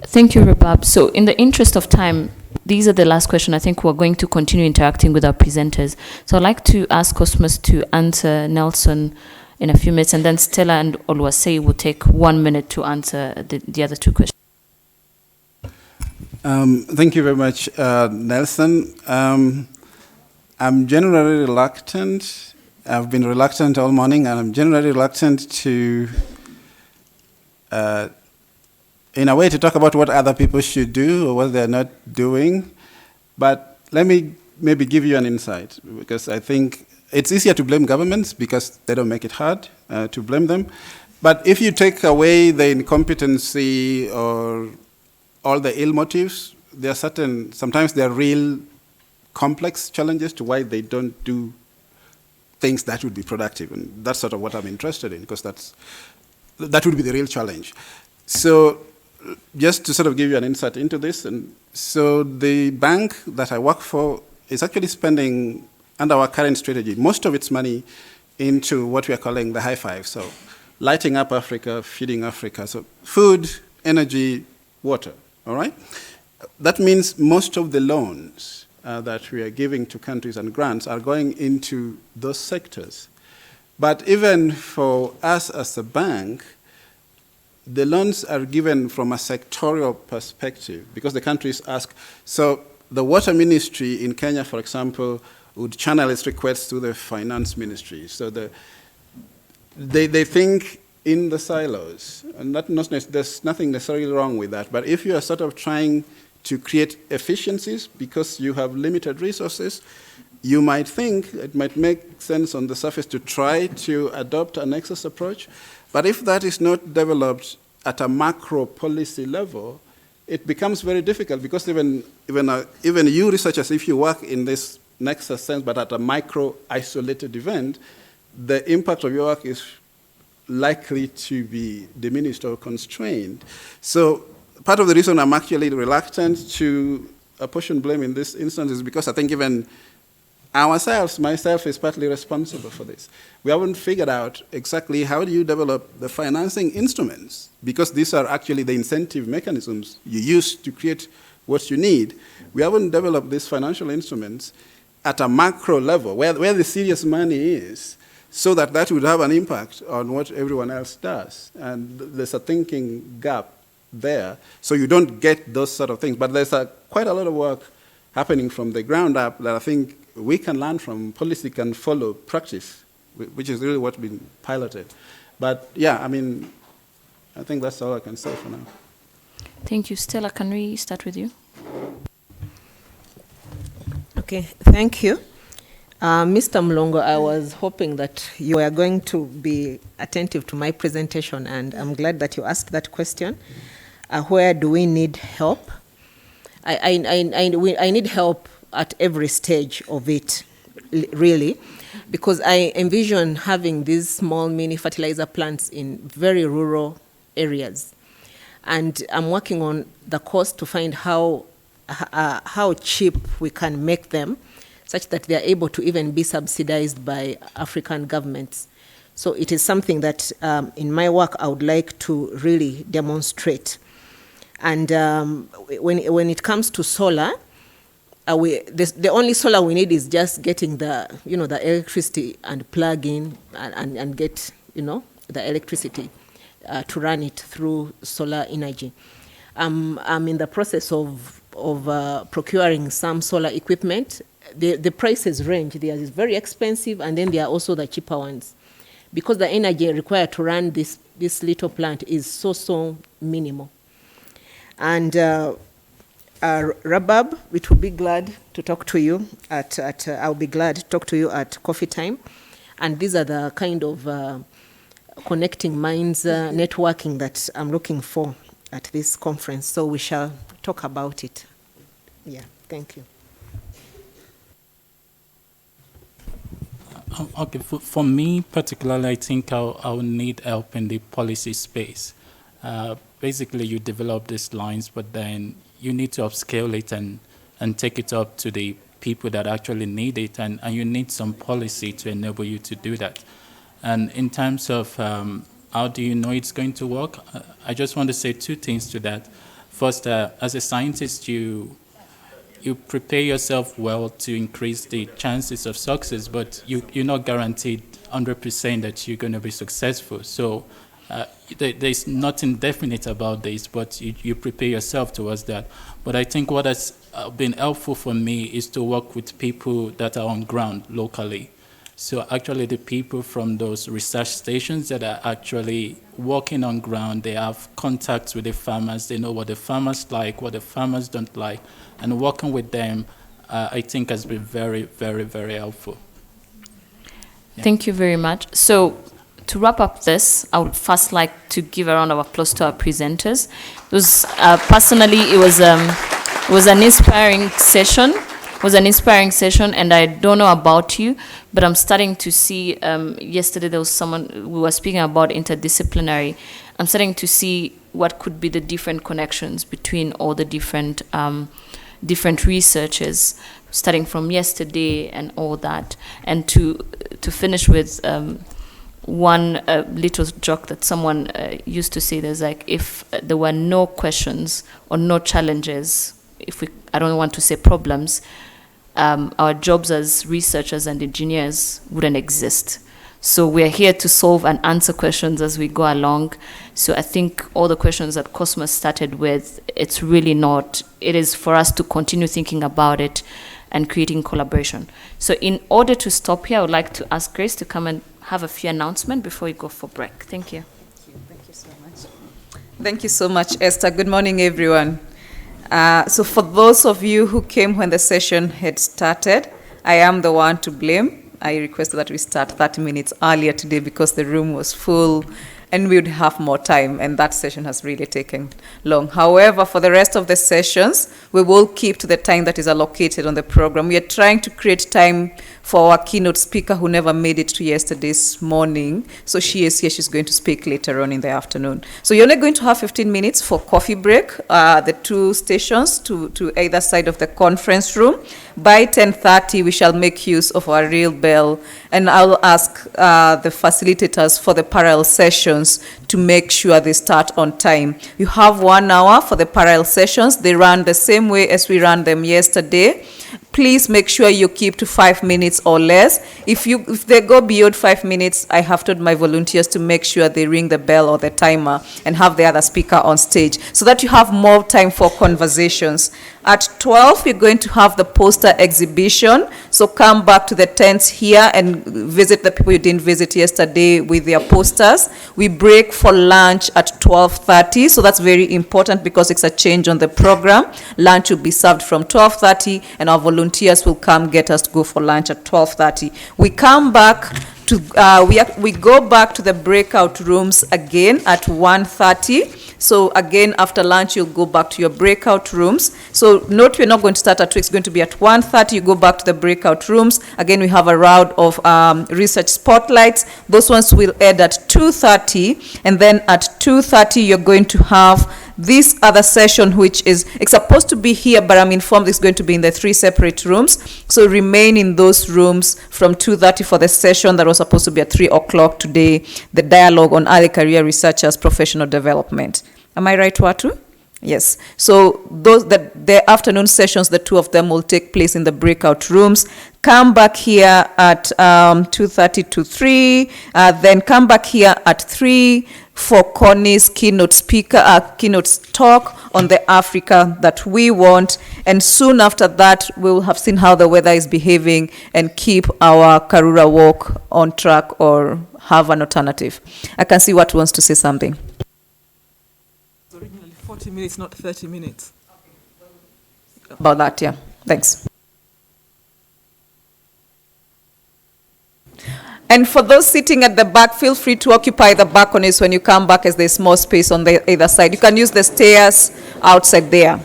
Thank you, Rabab. So in the interest of time, these are the last questions. I think we're going to continue interacting with our presenters. So I'd like to ask Cosmos to answer Nelson in a few minutes, and then Stella and Oluwase will take 1 minute to answer the other two questions. Thank you very much, Nelson. I'm generally reluctant. I've been reluctant all morning, and I'm generally reluctant to, in a way, to talk about what other people should do or what they're not doing. But let me maybe give you an insight, because I think it's easier to blame governments because they don't make it hard to blame them. But if you take away the incompetency or all the ill motives, there are certain, sometimes there are real complex challenges to why they don't do things that would be productive. And that's sort of what I'm interested in, because that would be the real challenge. So just to sort of give you an insight into this, and so the bank that I work for is actually spending, under our current strategy, most of its money into what we are calling the high five. So lighting up Africa, feeding Africa. So food, energy, water, all right? That means most of the loans that we are giving to countries and grants are going into those sectors. But even for us as a bank, the loans are given from a sectorial perspective because the countries ask. So the water ministry in Kenya, for example, would channel its requests to the finance ministry. So they think in the silos, and there's nothing necessarily wrong with that. But if you are sort of trying to create efficiencies because you have limited resources, you might think it might make sense on the surface to try to adopt a Nexus approach. But if that is not developed at a macro policy level, it becomes very difficult because even you researchers, if you work in this Nexus sense, but at a micro isolated event, the impact of your work is likely to be diminished or constrained. So part of the reason I'm actually reluctant to apportion blame in this instance is because I think even ourselves, myself is partly responsible for this. We haven't figured out exactly how do you develop the financing instruments, because these are actually the incentive mechanisms you use to create what you need. We haven't developed these financial instruments at a macro level, where the serious money is, so that would have an impact on what everyone else does. And there's a thinking gap there, so you don't get those sort of things. But there's quite a lot of work happening from the ground up that I think we can learn from. Policy can follow practice, which is really what's been piloted. But yeah, I mean, I think that's all I can say for now. Thank you. Stella, can we start with you? Okay, thank you. Mr. Mlongo, I was hoping that you were going to be attentive to my presentation, and I'm glad that you asked that question. Where do we need help? I need help at every stage of it, really, because I envision having these small mini fertilizer plants in very rural areas. And I'm working on the cost to find how cheap we can make them, such that they are able to even be subsidized by African governments. So it is something that in my work I would like to really demonstrate. And when it comes to solar, the only solar we need is just getting the electricity and plug in and get the electricity to run it through solar energy. I'm in the process of procuring some solar equipment. The prices range. There is very expensive, and then there are also the cheaper ones, because the energy required to run this little plant is so minimal. And Rabab, it will be glad to talk to you I'll be glad to talk to you at coffee time. And these are the kind of connecting minds, networking that I'm looking for at this conference. So we shall talk about it. Yeah, thank you. Okay, for me particularly, I think I'll need help in the policy space. Basically, you develop these lines, but then you need to upscale it and take it up to the people that actually need it, and you need some policy to enable you to do that. And in terms of how do you know it's going to work, I just want to say two things to that. First, as a scientist, you prepare yourself well to increase the chances of success, but you're not guaranteed 100% that you're going to be successful. So there's nothing definite about this, but you prepare yourself towards that. But I think what has been helpful for me is to work with people that are on ground locally. So actually the people from those research stations that are actually working on ground, they have contacts with the farmers, they know what the farmers like, what the farmers don't like, and working with them I think has been very, very, very helpful. Thank you very much. So to wrap up this, I would first like to give a round of applause to our presenters. It was, personally, it was an inspiring session. It was an inspiring session, and I don't know about you, but I'm starting to see, yesterday there was someone, we were speaking about interdisciplinary. I'm starting to see what could be the different connections between all the different researches, starting from yesterday and all that. And to finish with one little joke that someone used to say, there's like, if there were no questions or no challenges, I don't want to say problems, our jobs as researchers and engineers wouldn't exist. So we're here to solve and answer questions as we go along. So I think all the questions that Cosmos started with, it's really not, it is for us to continue thinking about it and creating collaboration. So in order to stop here, I would like to ask Grace to come and have a few announcements before we go for break. Thank you. Thank you so much. Thank you so much, Esther. Good morning, everyone. So for those of you who came when the session had started, I am the one to blame. I requested that we start 30 minutes earlier today because the room was full and we would have more time, and that session has really taken long. However, for the rest of the sessions, we will keep to the time that is allocated on the program. We are trying to create time for our keynote speaker who never made it to yesterday's morning. So she is here, she's going to speak later on in the afternoon. So you're only going to have 15 minutes for coffee break, the two stations to either side of the conference room. By 10:30, we shall make use of our real bell, and I'll ask the facilitators for the parallel sessions to make sure they start on time. You have 1 hour for the parallel sessions. They run the same way as we ran them yesterday. Please make sure you keep to 5 minutes or less. If they go beyond 5 minutes, I have told my volunteers to make sure they ring the bell or the timer and have the other speaker on stage so that you have more time for conversations. At 12, we're going to have the poster exhibition. So come back to the tents here and visit the people you didn't visit yesterday with their posters. We break for lunch at 12:30. So that's very important because it's a change on the program. Lunch will be served from 12:30 and our volunteers will come get us to go for lunch at 12:30. We come back to, we go back to the breakout rooms again at 1:30. So again, after lunch, you'll go back to your breakout rooms. So note, we're not going to start at 2, it's going to be at 1:30. You go back to the breakout rooms. Again, we have a round of research spotlights. Those ones will end at 2:30. And then at 2:30, you're going to have this other session, which is, it's supposed to be here, but I'm informed it's going to be in the 3 separate rooms. So remain in those rooms from 2:30 for the session that was supposed to be at 3 o'clock today, the dialogue on early career researchers, professional development. Am I right, Watu? Yes. So those the afternoon sessions, the 2 of them will take place in the breakout rooms. Come back here at 2:30 to 3. Then come back here at 3 for Connie's keynote talk on the Africa that we want. And soon after that, we will have seen how the weather is behaving and keep our Karura walk on track or have an alternative. I can see what wants to say something. 40 minutes, not 30 minutes. About that, yeah. Thanks. And for those sitting at the back, feel free to occupy the balconies when you come back, as there's more space on the either side. You can use the stairs outside there.